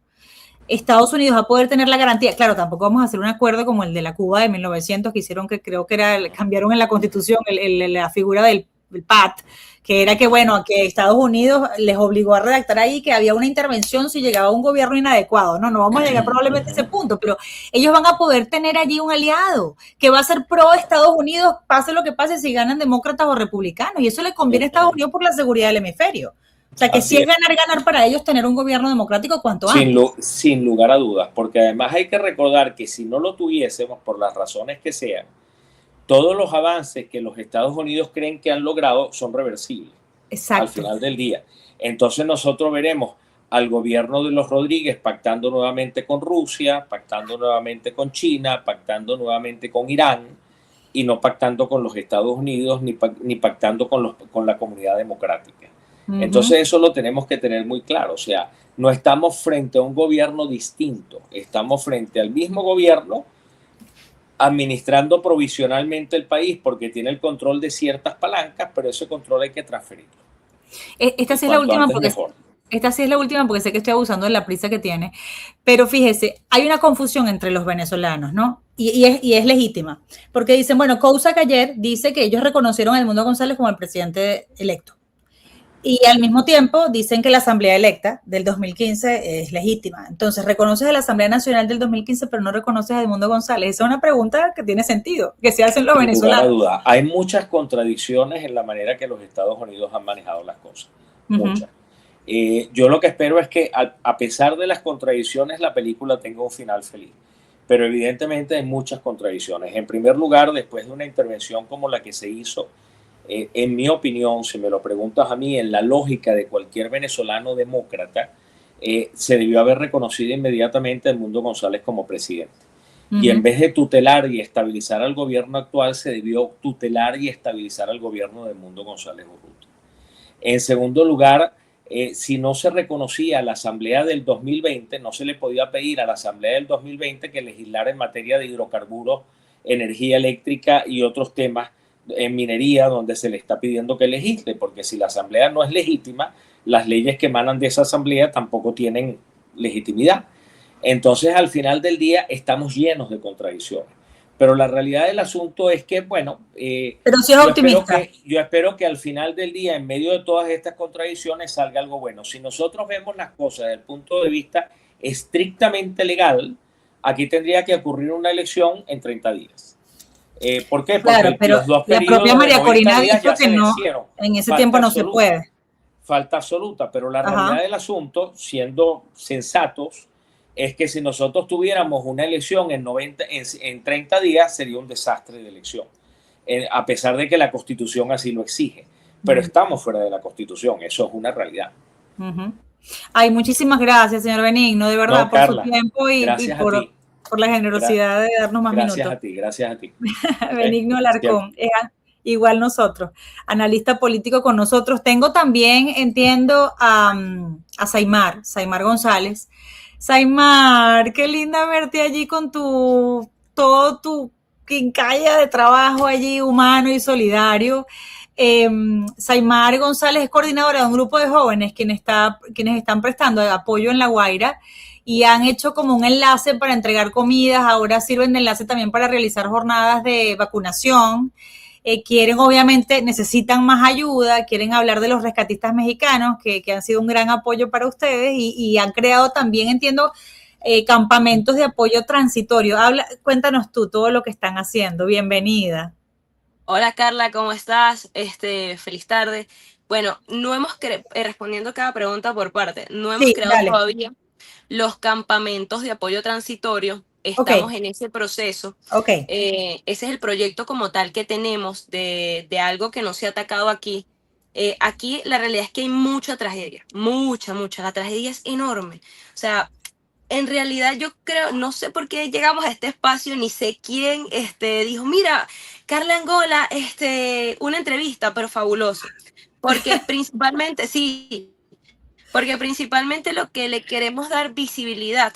Estados Unidos va a poder tener la garantía. Claro, tampoco vamos a hacer un acuerdo como el de la Cuba de 1900 que hicieron, que creo que era, cambiaron en la Constitución la figura del PAT, que era que, bueno, que Estados Unidos les obligó a redactar ahí que había una intervención si llegaba un gobierno inadecuado. No vamos a llegar probablemente a ese punto, pero ellos van a poder tener allí un aliado que va a ser pro Estados Unidos, pase lo que pase, si ganan demócratas o republicanos, y eso le conviene a Estados Unidos por la seguridad del hemisferio. O sea, que si es ganar para ellos tener un gobierno democrático cuanto antes. Sin lugar a dudas, porque además hay que recordar que si no lo tuviésemos, por las razones que sean, todos los avances que los Estados Unidos creen que han logrado son reversibles. Exacto. Al final del día. Entonces nosotros veremos al gobierno de los Rodríguez pactando nuevamente con Rusia, pactando nuevamente con China, pactando nuevamente con Irán, y no pactando con los Estados Unidos ni pactando con la comunidad democrática. Entonces eso lo tenemos que tener muy claro. O sea, no estamos frente a un gobierno distinto, estamos frente al mismo gobierno administrando provisionalmente el país porque tiene el control de ciertas palancas, pero ese control hay que transferirlo. Esta sí es la última porque sé que estoy abusando de la prisa que tiene, pero fíjese, hay una confusión entre los venezolanos, ¿no? Y es legítima, porque dicen, bueno, Cousa que ayer dice que ellos reconocieron a Edmundo González como el presidente electo. Y al mismo tiempo dicen que la Asamblea electa del 2015 es legítima. Entonces, reconoces a la Asamblea Nacional del 2015, pero no reconoces a Edmundo González. Esa es una pregunta que tiene sentido, que se hacen los venezolanos. Sin duda. Hay muchas contradicciones en la manera que los Estados Unidos han manejado las cosas. Muchas. Yo lo que espero es que, a pesar de las contradicciones, la película tenga un final feliz. Pero evidentemente hay muchas contradicciones. En primer lugar, después de una intervención como la que se hizo, en mi opinión, si me lo preguntas a mí, en la lógica de cualquier venezolano demócrata, se debió haber reconocido inmediatamente a Edmundo González como presidente. Y en vez de tutelar y estabilizar al gobierno actual, se debió tutelar y estabilizar al gobierno de Edmundo González Urrutia. En segundo lugar, si no se reconocía a la Asamblea del 2020, no se le podía pedir a la Asamblea del 2020 que legislara en materia de hidrocarburos, energía eléctrica y otros temas en minería donde se le está pidiendo que legisle, porque si la asamblea no es legítima, las leyes que emanan de esa asamblea tampoco tienen legitimidad. Entonces, al final del día, estamos llenos de contradicciones. Pero la realidad del asunto es que, bueno, pero si es optimista. Yo espero que al final del día, en medio de todas estas contradicciones, salga algo bueno. Si nosotros vemos las cosas desde el punto de vista estrictamente legal, aquí tendría que ocurrir una elección en 30 días. ¿Por qué? Porque claro, pero los dos la propia María Corina ha dicho que no, vencieron. en ese tiempo no se puede. Falta absoluta, pero la realidad del asunto, siendo sensatos, es que si nosotros tuviéramos una elección en 30 días, sería un desastre de elección, a pesar de que la Constitución así lo exige. Pero estamos fuera de la Constitución, eso es una realidad. Ay, muchísimas gracias, señor Benigno, de verdad, por Carla, su tiempo y por la generosidad de darnos más minutos. Gracias a ti. Benigno Alarcón, igual nosotros, analista político con nosotros. Tengo también, entiendo, a Saimar González. Saimar, qué linda verte allí con todo tu quincalla de trabajo allí, humano y solidario. Saimar González es coordinadora de un grupo de jóvenes quienes están prestando apoyo en La Guaira y han hecho como un enlace para entregar comidas, ahora sirven de enlace también para realizar jornadas de vacunación. Quieren, obviamente, necesitan más ayuda, quieren hablar de los rescatistas mexicanos que han sido un gran apoyo para ustedes y han creado también, entiendo, campamentos de apoyo transitorio. Cuéntanos tú todo lo que están haciendo. Bienvenida. Hola Carla, ¿cómo estás? Feliz tarde. Bueno, no hemos respondiendo cada pregunta por parte, no hemos creado todavía los campamentos de apoyo transitorio. Estamos en ese proceso. Ese es el proyecto como tal que tenemos de algo que no se ha atacado aquí. Aquí la realidad es que hay mucha tragedia, mucha. La tragedia es enorme. O sea, en realidad yo creo, no sé por qué llegamos a este espacio, ni sé quién dijo, mira, Carla Angola, una entrevista, pero fabuloso. Porque principalmente, porque principalmente lo que le queremos dar visibilidad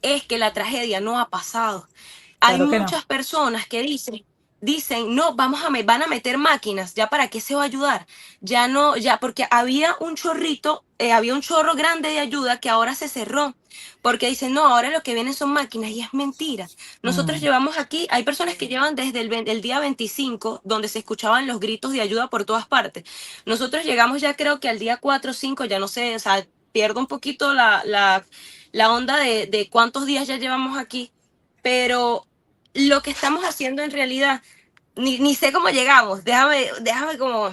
es que la tragedia no ha pasado. Hay muchas personas que dicen, no, van a meter máquinas, ¿ya para qué se va a ayudar? Ya porque había un chorro grande de ayuda que ahora se cerró, porque dicen, no, ahora lo que vienen son máquinas, y es mentira. Nosotros llevamos aquí, hay personas que llevan desde el día 25, donde se escuchaban los gritos de ayuda por todas partes. Nosotros llegamos ya creo que al día 4 o 5, ya no sé, o sea, pierdo un poquito la onda de cuántos días ya llevamos aquí, pero lo que estamos haciendo en realidad, ni sé cómo llegamos, déjame como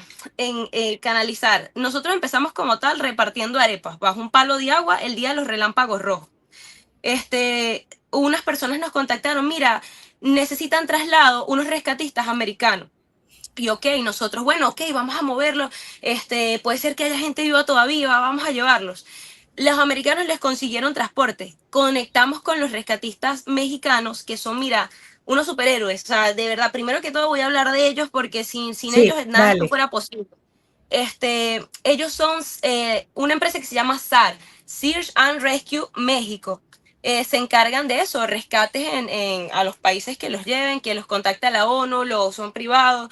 canalizar. Nosotros empezamos como tal repartiendo arepas bajo un palo de agua el día de los relámpagos rojos. Unas personas nos contactaron, mira, necesitan traslado unos rescatistas americanos. Y nosotros, vamos a moverlo, puede ser que haya gente viva todavía, vamos a llevarlos. Los americanos les consiguieron transporte, conectamos con los rescatistas mexicanos, que son, mira, unos superhéroes. O sea, de verdad, primero que todo voy a hablar de ellos porque sin ellos nada de esto fuera posible. Ellos son una empresa que se llama SAR, Search and Rescue México. Se encargan de eso, rescates a los países que los lleven, que los contacta la ONU, son privados.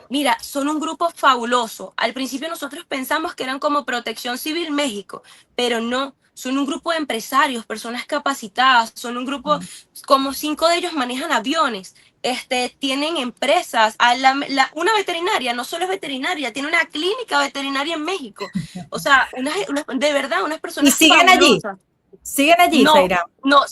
Mira, son un grupo fabuloso. Al principio nosotros pensamos que eran como Protección Civil México, pero no, son un grupo de empresarios, personas capacitadas, son un grupo, como 5 de ellos manejan aviones, tienen empresas, una veterinaria, no solo es veterinaria, tiene una clínica veterinaria en México. O sea, de verdad, unas personas ¿Y siguen fabulosas. Allí? ¿Siguen allí, Zaira? No,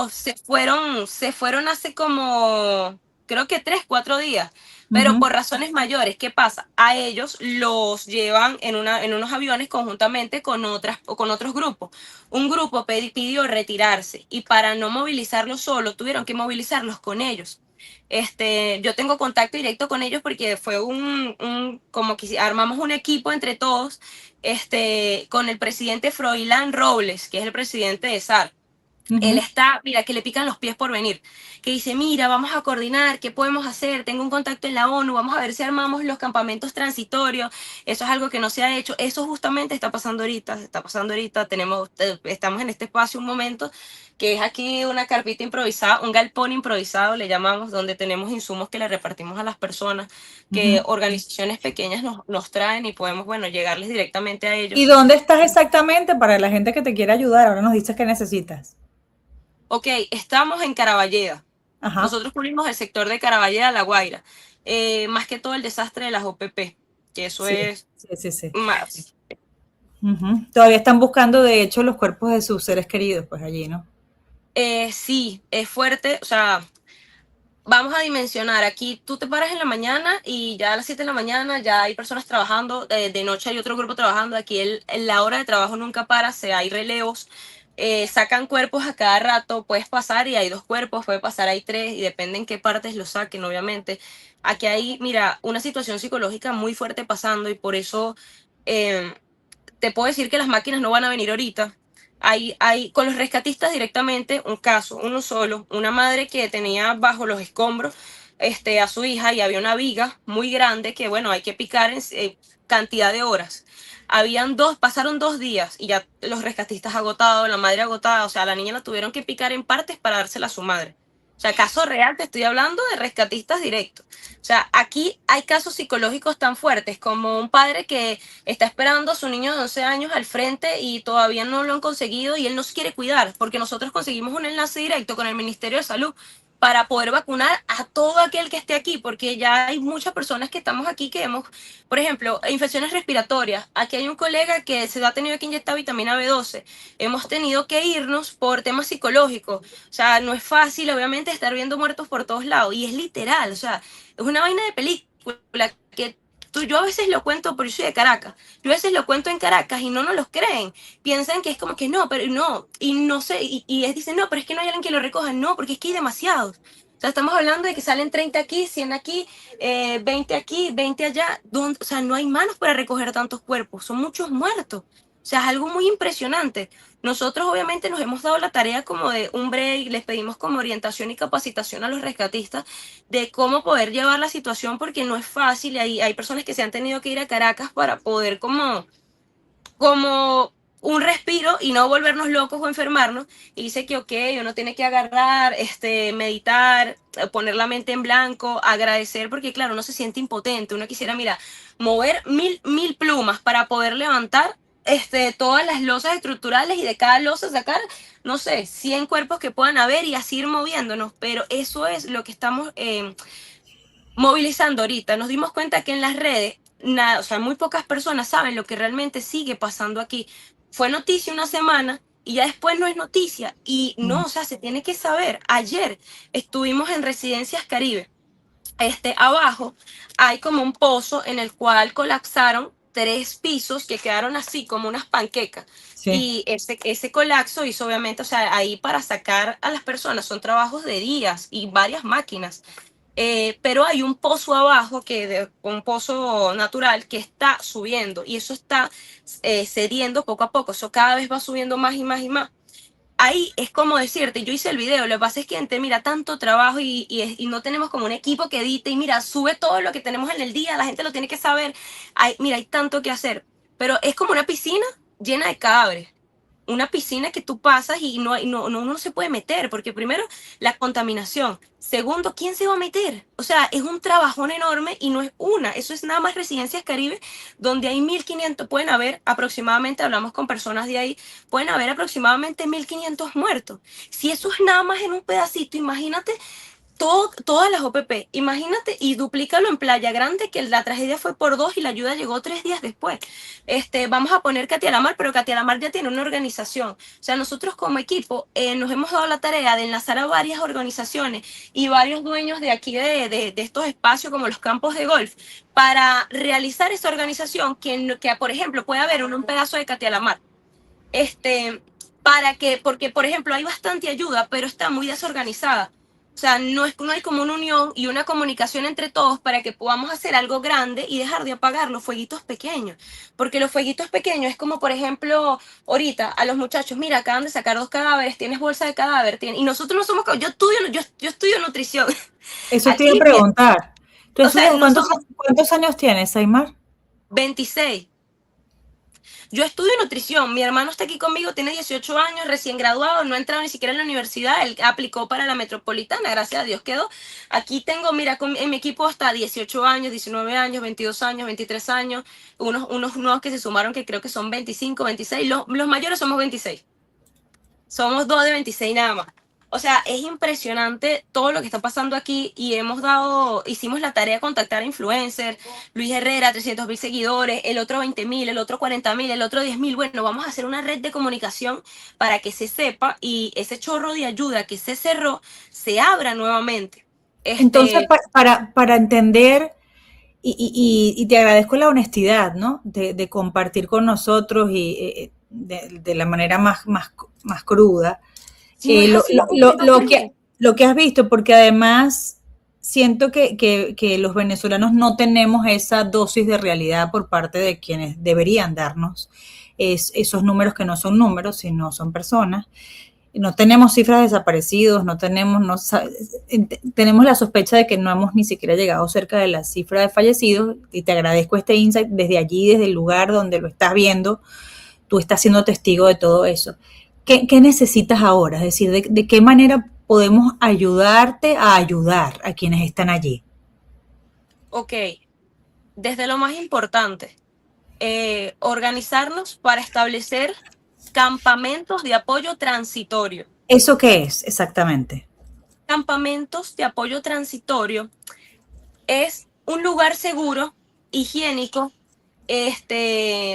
se fueron hace como, creo que 3-4 días, pero por razones mayores. ¿Qué pasa? A ellos los llevan en unos aviones conjuntamente con otros grupos. Un grupo pidió retirarse y para no movilizarlos solo, tuvieron que movilizarlos con ellos. Yo tengo contacto directo con ellos porque fue como que armamos un equipo entre todos, con el presidente Froilán Robles, que es el presidente de SAR. Él está, mira, que le pican los pies por venir, que dice, mira, vamos a coordinar, ¿qué podemos hacer? Tengo un contacto en la ONU, vamos a ver si armamos los campamentos transitorios, eso es algo que no se ha hecho, eso justamente está pasando ahorita, estamos en este espacio un momento, que es aquí una carpita improvisada, un galpón improvisado, le llamamos, donde tenemos insumos que le repartimos a las personas, que organizaciones pequeñas nos traen y podemos, bueno, llegarles directamente a ellos. ¿Y dónde estás exactamente para la gente que te quiere ayudar? Ahora nos dices que necesitas. Ok, estamos en Caraballeda. Nosotros cubrimos el sector de Caraballeda, La Guaira. Más que todo el desastre de las OPP, que eso es más. Todavía están buscando, de hecho, los cuerpos de sus seres queridos, pues allí, ¿no? Sí, es fuerte. O sea, vamos a dimensionar. Aquí tú te paras en la mañana y ya a las 7 de la mañana ya hay personas trabajando. De noche hay otro grupo trabajando. Aquí la hora de trabajo nunca para, hay relevos. Sacan cuerpos a cada rato, puedes pasar y hay 2 cuerpos, puede pasar hay 3 y depende en qué partes los saquen, obviamente. Aquí hay, mira, una situación psicológica muy fuerte pasando y por eso te puedo decir que las máquinas no van a venir ahorita. Hay con los rescatistas directamente un caso, uno solo, una madre que tenía bajo los escombros a su hija y había una viga muy grande que, bueno, hay que picar en cantidad de horas. Pasaron 2 días y ya los rescatistas agotados, la madre agotada, o sea, la niña la tuvieron que picar en partes para dársela a su madre. O sea, caso real, te estoy hablando de rescatistas directos. O sea, aquí hay casos psicológicos tan fuertes como un padre que está esperando a su niño de 11 años al frente y todavía no lo han conseguido y él nos quiere cuidar porque nosotros conseguimos un enlace directo con el Ministerio de Salud para poder vacunar a todo aquel que esté aquí, porque ya hay muchas personas que estamos aquí que hemos, por ejemplo, infecciones respiratorias. Aquí hay un colega que se ha tenido que inyectar vitamina B12. Hemos tenido que irnos por temas psicológicos. O sea, no es fácil, obviamente, estar viendo muertos por todos lados. Y es literal, o sea, es una vaina de película que yo a veces lo cuento, porque yo soy de Caracas, yo a veces lo cuento en Caracas y no nos los creen, piensan que es como que no, pero no, y no sé, y dicen, no, pero es que no hay alguien que lo recoja, no, porque es que hay demasiados. O sea, estamos hablando de que salen 30 aquí, 100 aquí, 20 aquí, 20 allá, o sea, no hay manos para recoger tantos cuerpos, son muchos muertos. O sea, es algo muy impresionante. Nosotros obviamente nos hemos dado la tarea como de un break, les pedimos como orientación y capacitación a los rescatistas de cómo poder llevar la situación porque no es fácil. Hay personas que se han tenido que ir a Caracas para poder como un respiro y no volvernos locos o enfermarnos. Y dice que ok, uno tiene que agarrar, meditar, poner la mente en blanco, agradecer, porque claro, uno se siente impotente. Uno quisiera, mira, mover mil plumas para poder levantar todas las losas estructurales y de cada losa sacar, no sé, 100 cuerpos que puedan haber y así ir moviéndonos, pero eso es lo que estamos movilizando ahorita. Nos dimos cuenta que en las redes, o sea, muy pocas personas saben lo que realmente sigue pasando aquí. Fue noticia una semana y ya después no es noticia y no, o sea, se tiene que saber. Ayer estuvimos en Residencias Caribe. Abajo hay como un pozo en el cual colapsaron 3 pisos que quedaron así como unas panquecas. Sí. Y ese colapso hizo obviamente, o sea, ahí para sacar a las personas son trabajos de días y varias máquinas. Pero hay un pozo abajo, un pozo natural que está subiendo y eso está cediendo poco a poco. Eso cada vez va subiendo más y más y más. Ahí es como decirte, yo hice el video, lo que pasa es que mira, tanto trabajo y no tenemos como un equipo que edite y mira, sube todo lo que tenemos en el día, la gente lo tiene que saber, mira, hay tanto que hacer, pero es como una piscina llena de cadáveres, una piscina que tú pasas y no se puede meter, porque primero, la contaminación, segundo, ¿quién se va a meter? O sea, es un trabajón enorme y no es eso es nada más Residencias Caribe, donde hay 1.500, pueden haber aproximadamente, hablamos con personas de ahí, pueden haber aproximadamente 1.500 muertos. Si eso es nada más en un pedacito, imagínate todas las OPP, imagínate y duplícalo en Playa Grande, que la tragedia fue por 2 y la ayuda llegó 3 días después. Vamos a poner Katia La Mar, pero Katia La Mar ya tiene una organización. O sea, nosotros como equipo nos hemos dado la tarea de enlazar a varias organizaciones y varios dueños de aquí de estos espacios como los campos de golf para realizar esa organización que por ejemplo, puede haber un pedazo de Katia La Mar. Porque, por ejemplo, hay bastante ayuda, pero está muy desorganizada. O sea, no hay como una unión y una comunicación entre todos para que podamos hacer algo grande y dejar de apagar los fueguitos pequeños. Porque los fueguitos pequeños es como, por ejemplo, ahorita a los muchachos, mira, acaban de sacar 2 cadáveres, tienes bolsa de cadáver, y nosotros no somos, yo estudio nutrición. Eso te iba a preguntar. O sea, ¿Cuántos años tienes, Aymar? 26. Yo estudio nutrición, mi hermano está aquí conmigo, tiene 18 años, recién graduado, no ha entrado ni siquiera en la universidad, él aplicó para la metropolitana, gracias a Dios quedó. Aquí tengo, mira, en mi equipo hasta 18 años, 19 años, 22 años, 23 años, unos nuevos que se sumaron que creo que son 25, 26, los mayores somos 26. Somos 2 de 26 nada más. O sea, es impresionante todo lo que está pasando aquí y hicimos la tarea de contactar a influencers, Luis Herrera, 300.000 seguidores, el otro 20.000, el otro 40.000, el otro 10.000. Bueno, vamos a hacer una red de comunicación para que se sepa y ese chorro de ayuda que se cerró se abra nuevamente. Entonces, para entender, y te agradezco la honestidad, ¿no? De compartir con nosotros y de la manera más cruda. Lo que has visto, porque además siento que los venezolanos no tenemos esa dosis de realidad por parte de quienes deberían darnos esos números que no son números, sino son personas. No tenemos cifras de desaparecidos, tenemos la sospecha de que no hemos ni siquiera llegado cerca de la cifra de fallecidos, y te agradezco este insight desde allí, desde el lugar donde lo estás viendo, tú estás siendo testigo de todo eso. ¿Qué necesitas ahora? Es decir, ¿de qué manera podemos ayudarte a ayudar a quienes están allí? Ok, desde lo más importante, organizarnos para establecer campamentos de apoyo transitorio. ¿Eso qué es exactamente? Campamentos de apoyo transitorio es un lugar seguro, higiénico,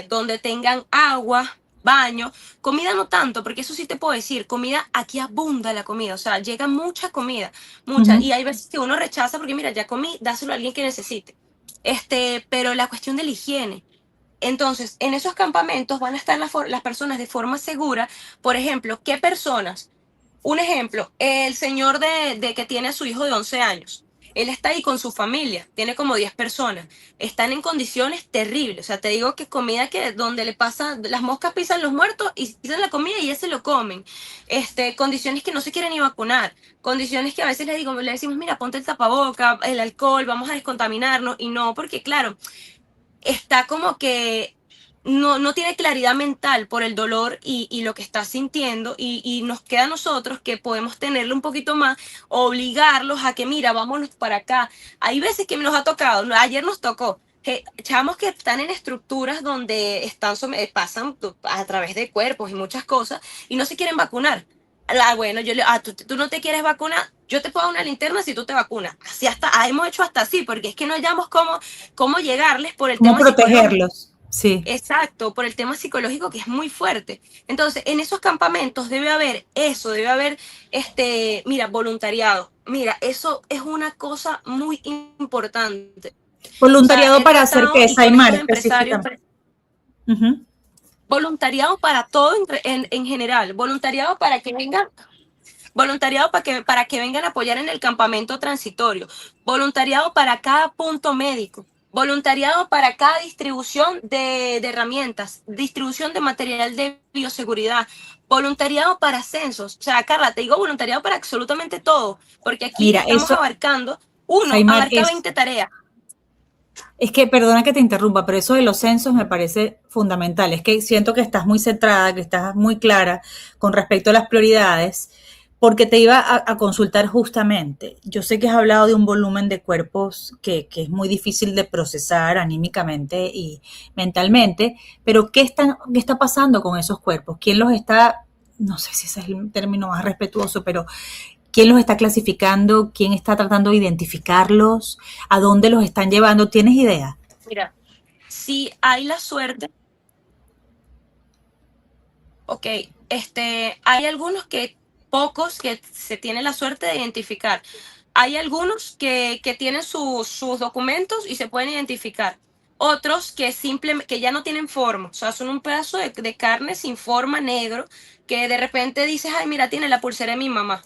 donde tengan agua, baño, comida no tanto, porque eso sí te puedo decir, comida, aquí abunda la comida, o sea, llega mucha comida, mucha, y hay veces que uno rechaza porque mira, ya comí, dáselo a alguien que necesite, pero la cuestión de la higiene. Entonces, en esos campamentos van a estar las personas de forma segura. Por ejemplo, ¿qué personas? Un ejemplo, el señor de que tiene a su hijo de 11 años. Él está ahí con su familia, tiene como 10 personas. Están en condiciones terribles. O sea, te digo que comida donde le pasan, las moscas pisan los muertos y pisan la comida y ya se lo comen. Condiciones que no se quieren ni vacunar. Condiciones que a veces le decimos, mira, ponte el tapaboca, el alcohol, vamos a descontaminarnos. Y no, porque claro, está como que no tiene claridad mental por el dolor y lo que está sintiendo y nos queda a nosotros que podemos tenerlo un poquito más, obligarlos a que mira, vámonos para acá. Hay veces que nos ha tocado, ayer nos tocó, chavos que están en estructuras donde pasan a través de cuerpos y muchas cosas y no se quieren vacunar. Bueno, tú no te quieres vacunar, yo te puedo dar una linterna si tú te vacunas. Así hemos hecho hasta así, porque es que no hallamos cómo llegarles por el tema protegerlos. Sí. Exacto, por el tema psicológico que es muy fuerte. Entonces, en esos campamentos debe haber mira, voluntariado. Mira, eso es una cosa muy importante. Voluntariado para hacer que es Aymar. Voluntariado para todo en general. Voluntariado para que vengan. Voluntariado para que vengan a apoyar en el campamento transitorio. Voluntariado para cada punto médico. Voluntariado para cada distribución de herramientas, distribución de material de bioseguridad, voluntariado para censos. O sea, Carla, te digo voluntariado para absolutamente todo, porque aquí estamos abarcando, abarca 20 tareas. Es que, perdona que te interrumpa, pero eso de los censos me parece fundamental. Es que siento que estás muy centrada, que estás muy clara con respecto a las prioridades, porque te iba a consultar justamente. Yo sé que has hablado de un volumen de cuerpos que es muy difícil de procesar anímicamente y mentalmente, pero ¿qué está pasando con esos cuerpos? ¿Quién los está, no sé si ese es el término más respetuoso, pero quién los está clasificando? ¿Quién está tratando de identificarlos? ¿A dónde los están llevando? ¿Tienes idea? Mira, si hay la suerte, hay algunos pocos que se tienen la suerte de identificar. Hay algunos que tienen sus documentos y se pueden identificar. Otros que ya no tienen forma, o sea, son un pedazo de carne sin forma, negro, que de repente dices, ay, mira, tiene la pulsera de mi mamá.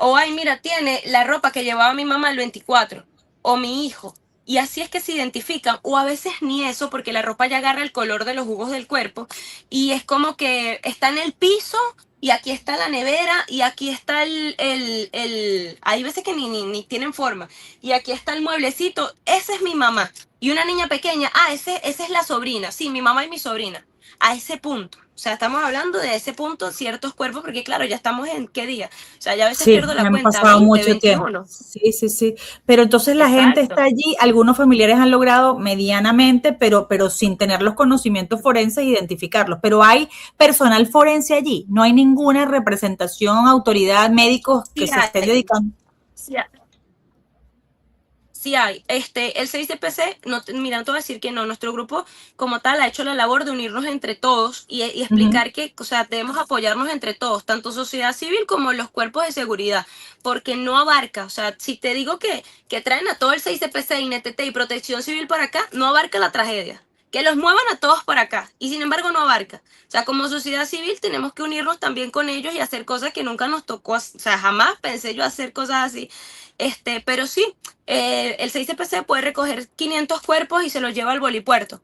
O, ay, mira, tiene la ropa que llevaba mi mamá el 24, o mi hijo. Y así es que se identifican, o a veces ni eso, porque la ropa ya agarra el color de los jugos del cuerpo, y es como que está en el piso, y aquí está la nevera, y aquí está hay veces que ni tienen forma, y aquí está el mueblecito, esa es mi mamá. Y una niña pequeña, esa es la sobrina, sí, mi mamá y mi sobrina, a ese punto. O sea, estamos hablando de ese punto, ciertos cuerpos, porque claro, ya estamos en ¿qué día? O sea, ya a veces Sí, pierdo la han cuenta, pasado 20, mucho 21. tiempo. Sí. Pero entonces la gente está allí, algunos familiares han logrado medianamente, pero sin tener los conocimientos forenses, identificarlos. Pero hay personal forense allí, no hay ninguna representación, autoridad, médicos que se estén dedicando. Sí hay. El 6CPC, mira, no te voy a decir que no, nuestro grupo como tal ha hecho la labor de unirnos entre todos y explicar que, o sea, debemos apoyarnos entre todos, tanto sociedad civil como los cuerpos de seguridad, porque no abarca, o sea, si te digo que traen a todo el 6CPC, INTT y Protección Civil para acá, no abarca la tragedia. Que los muevan a todos para acá, y sin embargo no abarca. O sea, como sociedad civil tenemos que unirnos también con ellos y hacer cosas que nunca nos tocó, o sea, jamás pensé yo hacer cosas así. Pero sí, el 6CPC puede recoger 500 cuerpos y se los lleva al bolipuerto.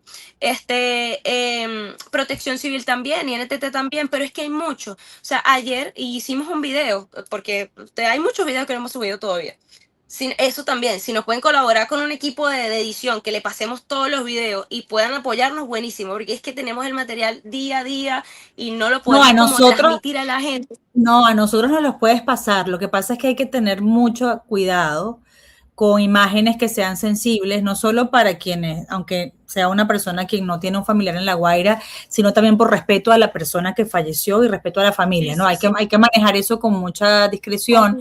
Protección Civil también, INTT también, pero es que hay mucho. O sea, ayer hicimos un video, porque hay muchos videos que no hemos subido todavía. Eso también, si nos pueden colaborar con un equipo de edición, que le pasemos todos los videos y puedan apoyarnos, buenísimo, porque es que tenemos el material día a día y no lo podemos como transmitir a la gente. No, a nosotros no los puedes pasar. Lo que pasa es que hay que tener mucho cuidado con imágenes que sean sensibles, no solo para quienes, aunque sea una persona quien no tiene un familiar en La Guaira, sino también por respeto a la persona que falleció y respeto a la familia, ¿no? Hay que manejar eso con mucha discreción.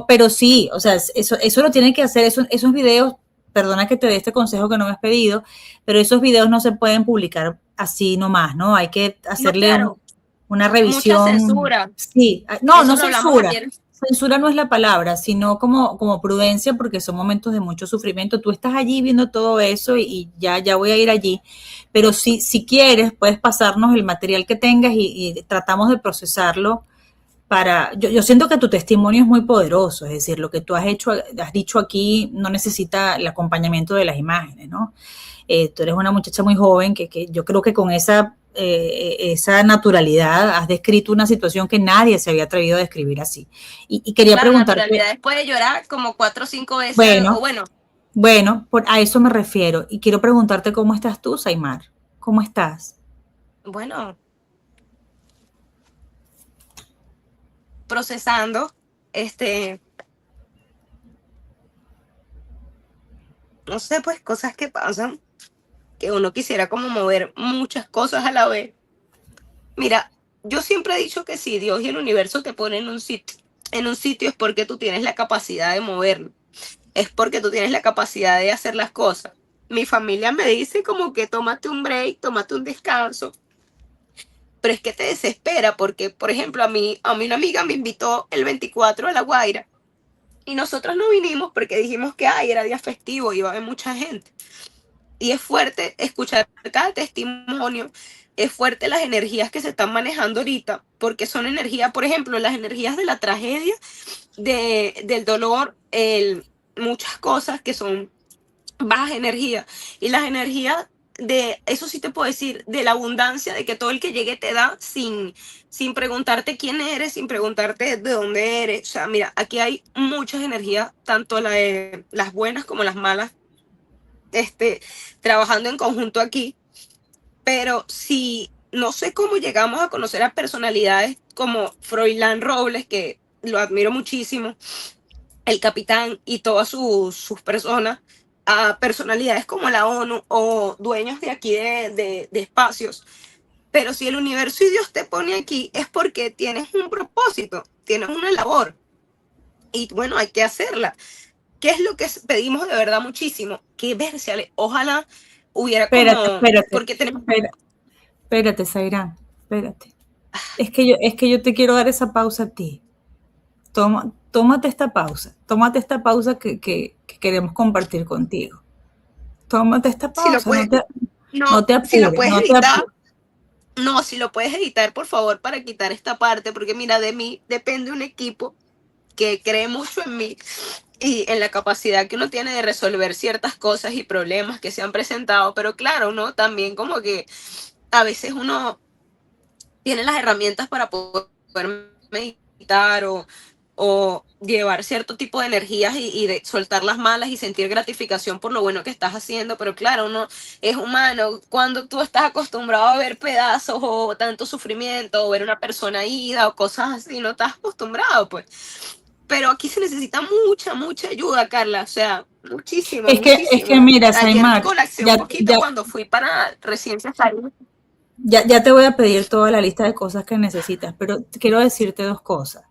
Pero sí, o sea, eso lo tienen que hacer, esos videos, perdona que te dé este consejo que no me has pedido, pero esos videos no se pueden publicar así nomás, ¿no? Hay que hacerle una revisión. Mucha censura. Sí, no censura. Censura no es la palabra, sino como prudencia, porque son momentos de mucho sufrimiento. Tú estás allí viendo todo eso y ya voy a ir allí. Pero si quieres, puedes pasarnos el material que tengas y tratamos de procesarlo. Yo siento que tu testimonio es muy poderoso, es decir, lo que tú has dicho aquí no necesita el acompañamiento de las imágenes, ¿no? Tú eres una muchacha muy joven que yo creo que con esa naturalidad has descrito una situación que nadie se había atrevido a describir así. Y quería preguntarte. La naturalidad después de llorar como 4 o 5 veces. Bueno, a eso me refiero. Y quiero preguntarte cómo estás tú, Saimar. ¿Cómo estás? Bueno, procesando, no sé, pues cosas que pasan, que uno quisiera como mover muchas cosas a la vez. Mira, yo siempre he dicho que si Dios y el universo te ponen en un sitio es porque tú tienes la capacidad de moverlo, es porque tú tienes la capacidad de hacer las cosas. Mi familia me dice como que tómate un break, tómate un descanso. Pero es que te desespera porque, por ejemplo, a mí una amiga me invitó el 24 a La Guaira y nosotros no vinimos porque dijimos que era día festivo y iba a haber mucha gente. Y es fuerte escuchar cada testimonio, es fuerte las energías que se están manejando ahorita, porque son energías, por ejemplo, las energías de la tragedia, del dolor, muchas cosas que son bajas energías y las energías de, eso sí te puedo decir, de la abundancia, de que todo el que llegue te da sin preguntarte quién eres, sin preguntarte de dónde eres. O sea, mira, aquí hay muchas energías, tanto las buenas como las malas, trabajando en conjunto aquí. Pero si no sé cómo llegamos a conocer a personalidades como Froilán Robles, que lo admiro muchísimo, el capitán y todas sus personas, a personalidades como la ONU o dueños de aquí de espacios. Pero si el universo y Dios te pone aquí es porque tienes un propósito, tienes una labor y bueno, hay que hacerla. ¿Qué es lo que pedimos de verdad muchísimo? Que Berciale, ojalá hubiera Espérate, Zairán, espérate. Es que yo te quiero dar esa pausa a ti. Tómate esta pausa que queremos compartir contigo. Tómate esta pausa, no te apures. Si lo puedes editar, si lo puedes editar, por favor, para quitar esta parte, porque mira, de mí depende un equipo que cree mucho en mí y en la capacidad que uno tiene de resolver ciertas cosas y problemas que se han presentado, pero claro, ¿no? También como que a veces uno tiene las herramientas para poder meditar o llevar cierto tipo de energías y de soltar las malas y sentir gratificación por lo bueno que estás haciendo, pero claro, uno es humano. Cuando tú estás acostumbrado a ver pedazos o tanto sufrimiento o ver una persona ida o cosas así, no estás acostumbrado, pues. Pero aquí se necesita mucha ayuda, Carla, o sea, muchísimo. Es que mira, Saimar, un poquito cuando fui para recién salir. Ya te voy a pedir toda la lista de cosas que necesitas, pero quiero decirte dos cosas.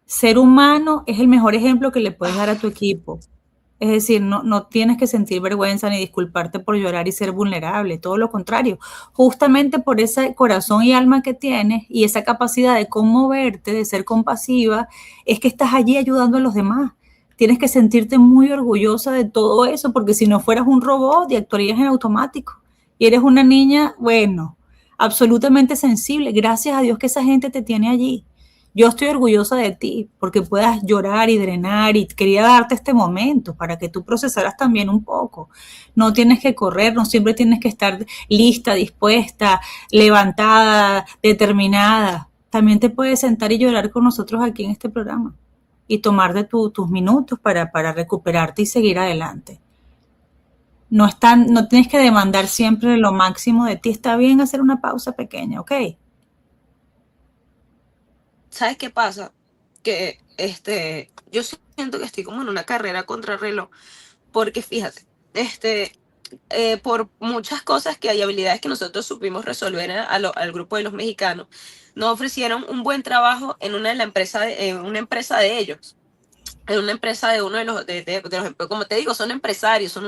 Ser humano es el mejor ejemplo que le puedes dar a tu equipo. Es decir, no tienes que sentir vergüenza ni disculparte por llorar y ser vulnerable, todo lo contrario. Justamente por ese corazón y alma que tienes y esa capacidad de conmoverte, de ser compasiva, es que estás allí ayudando a los demás. Tienes que sentirte muy orgullosa de todo eso, porque si no fueras un robot y actuarías en automático. Y eres una niña, bueno, absolutamente sensible. Gracias a Dios que esa gente te tiene allí. Yo estoy orgullosa de ti porque puedas llorar y drenar y quería darte este momento para que tú procesaras también un poco. No tienes que correr, no siempre tienes que estar lista, dispuesta, levantada, determinada. También te puedes sentar y llorar con nosotros aquí en este programa y tomarte tus minutos para recuperarte y seguir adelante. No tienes que demandar siempre lo máximo de ti. Está bien hacer una pausa pequeña, ¿ok? ¿Sabes qué pasa? Que yo siento que estoy como en una carrera contrarreloj, porque fíjate, por muchas cosas que hay habilidades que nosotros supimos resolver al grupo de los mexicanos, nos ofrecieron un buen trabajo en una empresa de ellos. En una empresa de uno de los, como te digo, son empresarios,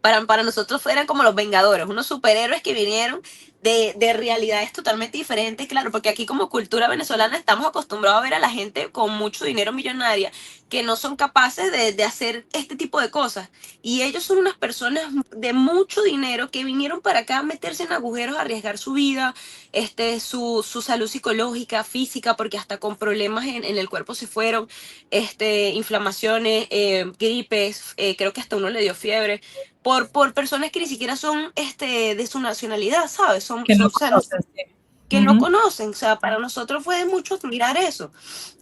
para nosotros eran como los Vengadores, unos superhéroes que vinieron de realidades totalmente diferentes, claro, porque aquí como cultura venezolana estamos acostumbrados a ver a la gente con mucho dinero millonaria que no son capaces de hacer este tipo de cosas, y ellos son unas personas de mucho dinero que vinieron para acá a meterse en agujeros, a arriesgar su vida, su salud psicológica, física, porque hasta con problemas en el cuerpo se fueron, inflamaciones, gripes, creo que hasta uno le dio fiebre, por personas que ni siquiera son de su nacionalidad, ¿sabes? No conocen, o sea, para nosotros fue de mucho admirar eso,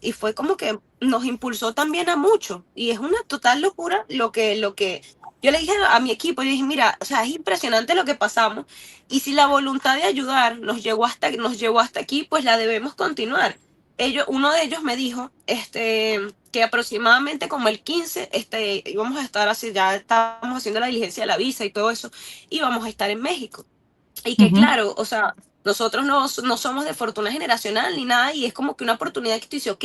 y fue como que nos impulsó también a mucho, y es una total locura lo que yo le dije a mi equipo, yo dije, mira, o sea, es impresionante lo que pasamos, y si la voluntad de ayudar nos llevó hasta aquí, pues la debemos continuar. Uno de ellos me dijo, que aproximadamente como el 15, íbamos a estar así, ya estábamos haciendo la diligencia de la visa y todo eso, y vamos a estar en México. Y que claro, o sea, nosotros no somos de fortuna generacional ni nada, y es como que una oportunidad que tú dices, ok,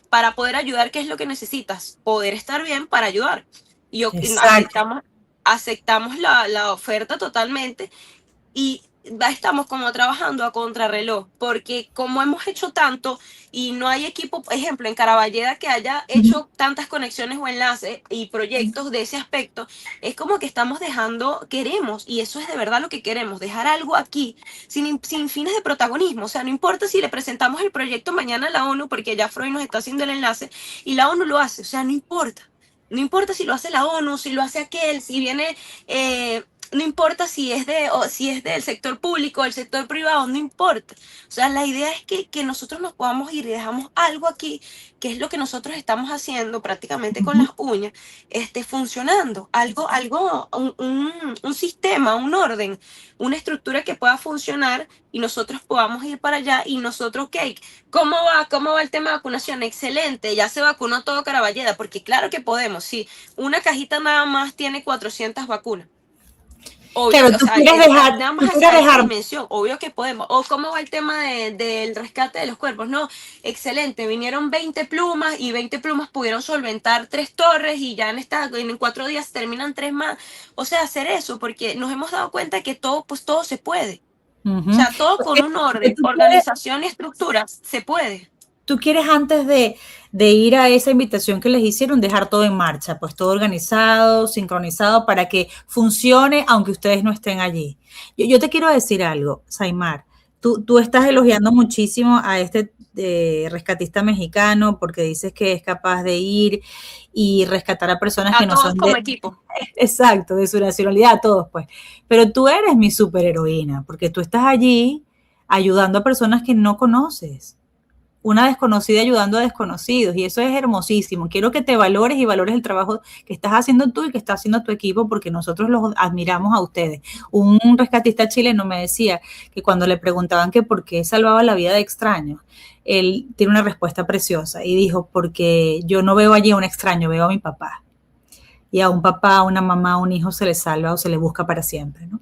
para poder ayudar, ¿qué es lo que necesitas? Poder estar bien para ayudar. Y aceptamos la oferta totalmente, y estamos como trabajando a contrarreloj, porque como hemos hecho tanto y no hay equipo, por ejemplo, en Caraballeda que haya hecho tantas conexiones o enlaces y proyectos de ese aspecto, es como que queremos, y eso es de verdad lo que queremos, dejar algo aquí sin fines de protagonismo. O sea, no importa si le presentamos el proyecto mañana a la ONU, porque ya Freud nos está haciendo el enlace y la ONU lo hace, o sea, no importa si lo hace la ONU, si lo hace aquel, si viene... no importa si es del sector público o del sector privado, no importa. O sea, la idea es que nosotros nos podamos ir y dejamos algo aquí, que es lo que nosotros estamos haciendo prácticamente con las uñas, funcionando. Un sistema, un orden, una estructura que pueda funcionar, y nosotros podamos ir para allá, y nosotros, ok, ¿cómo va el tema de vacunación? Excelente, ya se vacunó todo Caraballeda, porque claro que podemos, sí, una cajita nada más tiene 400 vacunas. Obvio, claro, tú quieres dejar, nada más dimensión, obvio que podemos. O cómo va el tema del rescate de los cuerpos. No, excelente, vinieron 20 plumas y 20 plumas pudieron solventar 3 torres, y ya en 4 días terminan 3 más. O sea, hacer eso, porque nos hemos dado cuenta que todo se puede. O sea, todo con un orden, organización y estructura se puede. Tú quieres, antes de ir a esa invitación que les hicieron, dejar todo en marcha, pues todo organizado, sincronizado, para que funcione aunque ustedes no estén allí. Yo te quiero decir algo, Saimar. Tú estás elogiando muchísimo a este rescatista mexicano porque dices que es capaz de ir y rescatar a personas que no son como equipo. Exacto, de su nacionalidad, a todos pues. Pero tú eres mi superheroína porque tú estás allí ayudando a personas que no conoces. Una desconocida ayudando a desconocidos, y eso es hermosísimo. Quiero que te valores y valores el trabajo que estás haciendo tú y que está haciendo tu equipo, porque nosotros los admiramos a ustedes. Un rescatista chileno me decía que cuando le preguntaban que por qué salvaba la vida de extraños, él tiene una respuesta preciosa y dijo, porque yo no veo allí a un extraño, veo a mi papá. Y a un papá, a una mamá, a un hijo se le salva o se le busca para siempre, ¿no?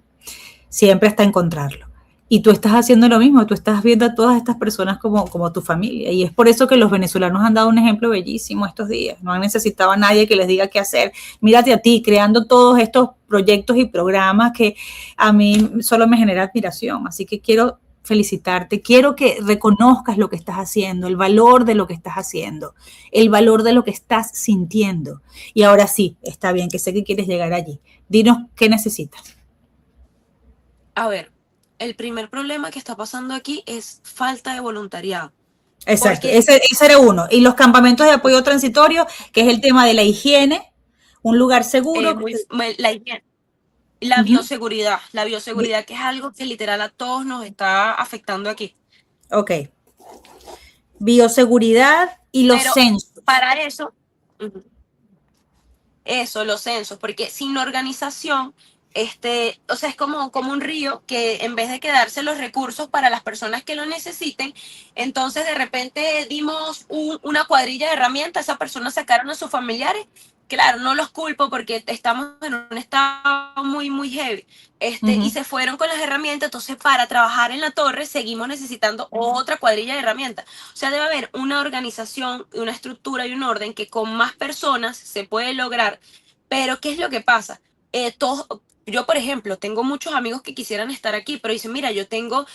Siempre hasta encontrarlo. Y tú estás haciendo lo mismo, tú estás viendo a todas estas personas como tu familia. Y es por eso que los venezolanos han dado un ejemplo bellísimo estos días. No han necesitado a nadie que les diga qué hacer. Mírate a ti, creando todos estos proyectos y programas que a mí solo me genera admiración. Así que quiero felicitarte, quiero que reconozcas lo que estás haciendo, el valor de lo que estás haciendo, el valor de lo que estás sintiendo. Y ahora sí, está bien, que sé que quieres llegar allí. Dinos qué necesitas. A ver, el primer problema que está pasando aquí es falta de voluntariado. Exacto, ese era uno. Y los campamentos de apoyo transitorio, que es el tema de la higiene, un lugar seguro. La higiene. La bioseguridad, que es algo que literal a todos nos está afectando aquí. Ok. Bioseguridad y los censos. Para eso, los censos, porque sin organización, o sea, es como un río que en vez de quedarse los recursos para las personas que lo necesiten, entonces de repente dimos una cuadrilla de herramientas, esas personas sacaron a sus familiares. Claro, no los culpo porque estamos en un estado muy, muy heavy, y se fueron con las herramientas, entonces para trabajar en la torre seguimos necesitando otra cuadrilla de herramientas. O sea, debe haber una organización, una estructura y un orden que con más personas se puede lograr. Pero, ¿qué es lo que pasa? Yo, por ejemplo, tengo muchos amigos que quisieran estar aquí, pero dicen, mira, yo tengo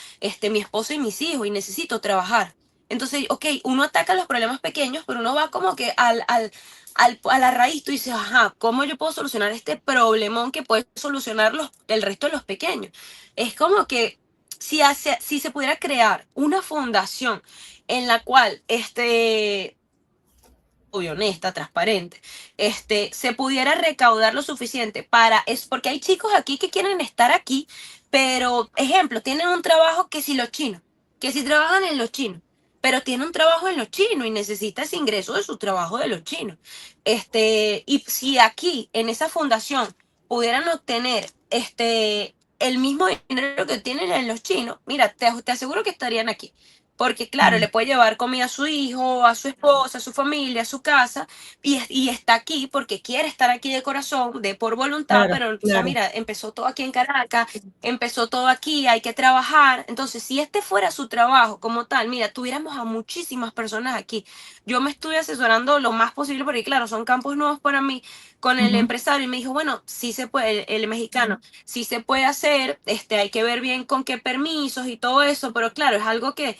mi esposo y mis hijos y necesito trabajar. Entonces, ok, uno ataca los problemas pequeños, pero uno va como que a la raíz. Tú dices, ajá, ¿cómo yo puedo solucionar este problemón que puede solucionar el resto de los pequeños? Es como que si se pudiera crear una fundación en la cual honesta, transparente, se pudiera recaudar lo suficiente porque hay chicos aquí que quieren estar aquí, pero, ejemplo, tienen un trabajo que si trabajan en los chinos, pero tienen un trabajo en los chinos y necesita ese ingreso de su trabajo de los chinos. Y si aquí, en esa fundación, pudieran obtener el mismo dinero que tienen en los chinos, mira, te aseguro que estarían aquí. Porque, claro, le puede llevar comida a su hijo, a su esposa, a su familia, a su casa, y está aquí porque quiere estar aquí de corazón, por voluntad, pero, o sea, mira, empezó todo aquí en Caracas, empezó todo aquí, hay que trabajar. Entonces, si fuera su trabajo como tal, mira, tuviéramos a muchísimas personas aquí. Yo me estuve asesorando lo más posible porque, claro, son campos nuevos para mí, con el empresario, y me dijo, bueno, sí se puede, el mexicano, sí se puede hacer, hay que ver bien con qué permisos y todo eso, pero claro, es algo que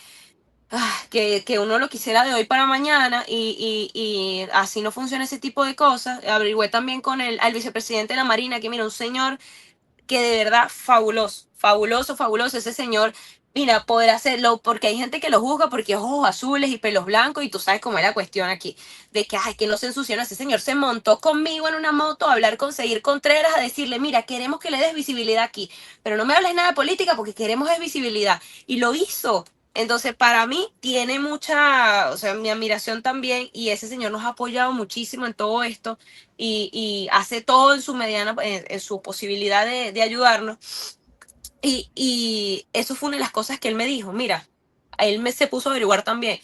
uno lo quisiera de hoy para mañana y así no funciona ese tipo de cosas. Averigüé también con al vicepresidente de la Marina, que mira, un señor que de verdad fabuloso ese señor. Mira, poder hacerlo, porque hay gente que lo juzga porque ojos azules y pelos blancos, y tú sabes cómo es la cuestión aquí, de que no se ensució. Ese señor se montó conmigo en una moto a hablar con Seguir Contreras, a decirle, mira, queremos que le des visibilidad aquí, pero no me hables nada de política porque queremos es visibilidad, y lo hizo. Entonces, para mí, tiene mucha, o sea, mi admiración también, y ese señor nos ha apoyado muchísimo en todo esto, y hace todo en su posibilidad de ayudarnos. Y eso fue una de las cosas que él me dijo. Mira, él se puso a averiguar también.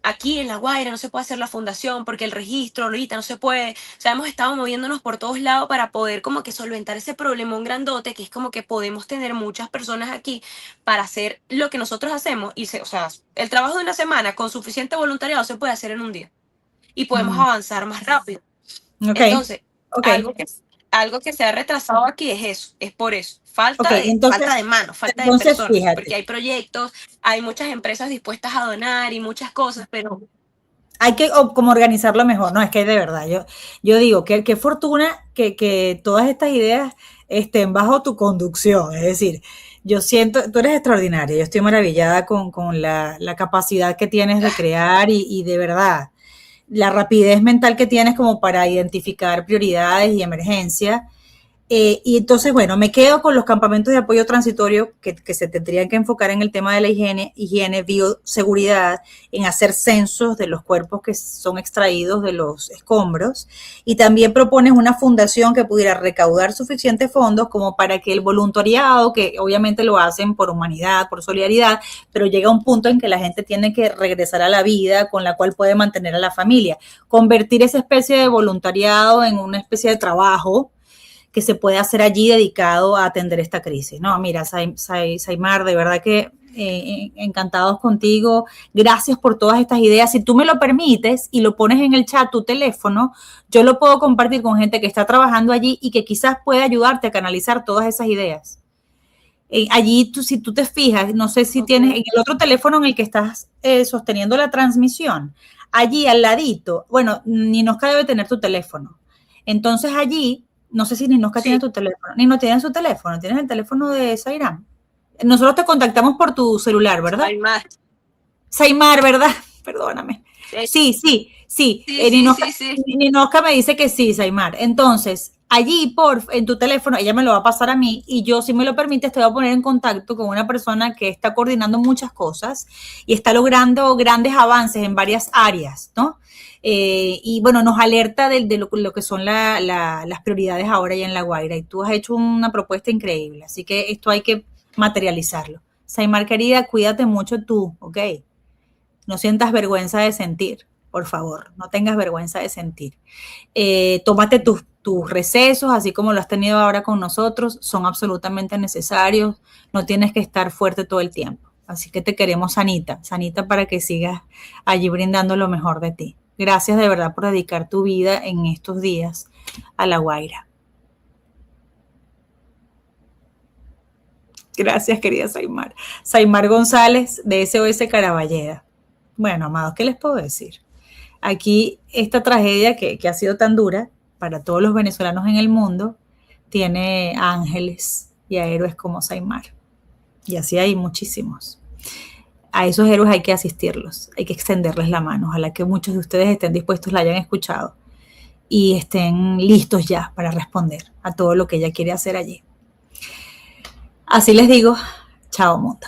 Aquí en La Guaira no se puede hacer la fundación porque el registro ahorita no se puede. O sea, hemos estado moviéndonos por todos lados para poder como que solventar ese problemón grandote, que es como que podemos tener muchas personas aquí para hacer lo que nosotros hacemos. O sea, el trabajo de una semana con suficiente voluntariado se puede hacer en un día. Y podemos avanzar más rápido. Entonces, algo que se ha retrasado aquí es eso, es por eso. Falta de manos, falta de personas, fíjate, porque hay proyectos, hay muchas empresas dispuestas a donar y muchas cosas, pero hay que como organizarlo mejor. No, es que de verdad, yo digo que qué fortuna que todas estas ideas estén bajo tu conducción. Es decir, yo siento, tú eres extraordinaria, yo estoy maravillada con la capacidad que tienes de crear y de verdad, la rapidez mental que tienes como para identificar prioridades y emergencias. Y entonces, bueno, me quedo con los campamentos de apoyo transitorio que se tendrían que enfocar en el tema de la higiene, bioseguridad, en hacer censos de los cuerpos que son extraídos de los escombros. Y también propones una fundación que pudiera recaudar suficientes fondos como para que el voluntariado, que obviamente lo hacen por humanidad, por solidaridad, pero llega un punto en que la gente tiene que regresar a la vida con la cual puede mantener a la familia. Convertir esa especie de voluntariado en una especie de trabajo que se puede hacer allí dedicado a atender esta crisis. No, mira, Saimar, de verdad que encantados contigo. Gracias por todas estas ideas. Si tú me lo permites y lo pones en el chat, tu teléfono, yo lo puedo compartir con gente que está trabajando allí y que quizás pueda ayudarte a canalizar todas esas ideas. Allí, si tú te fijas, no sé si tienes en el otro teléfono en el que estás sosteniendo la transmisión, allí al ladito, bueno, Ninosca debe tener tu teléfono. Entonces allí, no sé si Ninosca tiene tu teléfono. Nino tiene su teléfono. ¿Tienes el teléfono de Sairam? Nosotros te contactamos por tu celular, ¿verdad? Saimar, ¿verdad? Perdóname. Sí. Ninosca me dice que sí, Saimar. Entonces, allí en tu teléfono, ella me lo va a pasar a mí y yo, si me lo permites, te voy a poner en contacto con una persona que está coordinando muchas cosas y está logrando grandes avances en varias áreas, ¿no? Y bueno, nos alerta de lo que son las prioridades ahora ya en La Guaira, y tú has hecho una propuesta increíble, así que esto hay que materializarlo. Saimar, querida, cuídate mucho tú, ¿ok? No sientas vergüenza de sentir, por favor, no tengas vergüenza de sentir. Tómate tus recesos, así como lo has tenido ahora con nosotros, son absolutamente necesarios, no tienes que estar fuerte todo el tiempo, así que te queremos sanita para que sigas allí brindando lo mejor de ti. Gracias de verdad por dedicar tu vida en estos días a La Guaira. Gracias, querida Saimar. Saimar González, de SOS Caraballeda. Bueno, amados, ¿qué les puedo decir? Aquí esta tragedia que ha sido tan dura para todos los venezolanos en el mundo tiene a ángeles y a héroes como Saimar. Y así hay muchísimos. A esos héroes hay que asistirlos, hay que extenderles la mano. Ojalá que muchos de ustedes estén dispuestos, la hayan escuchado y estén listos ya para responder a todo lo que ella quiere hacer allí. Así les digo, chao mundo.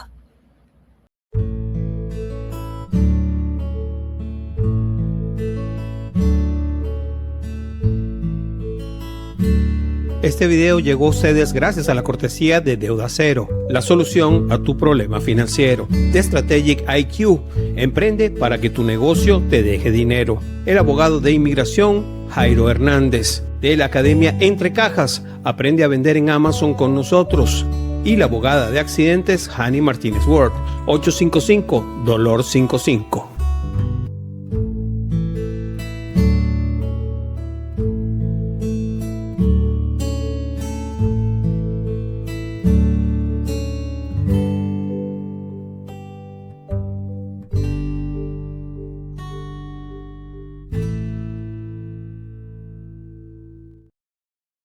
Este video llegó a ustedes gracias a la cortesía de Deuda Cero, la solución a tu problema financiero. De Strategic IQ, emprende para que tu negocio te deje dinero. El abogado de inmigración, Jairo Hernández. De la Academia Entre Cajas, aprende a vender en Amazon con nosotros. Y la abogada de accidentes, Hani Martínez Ward, 855-DOLOR55.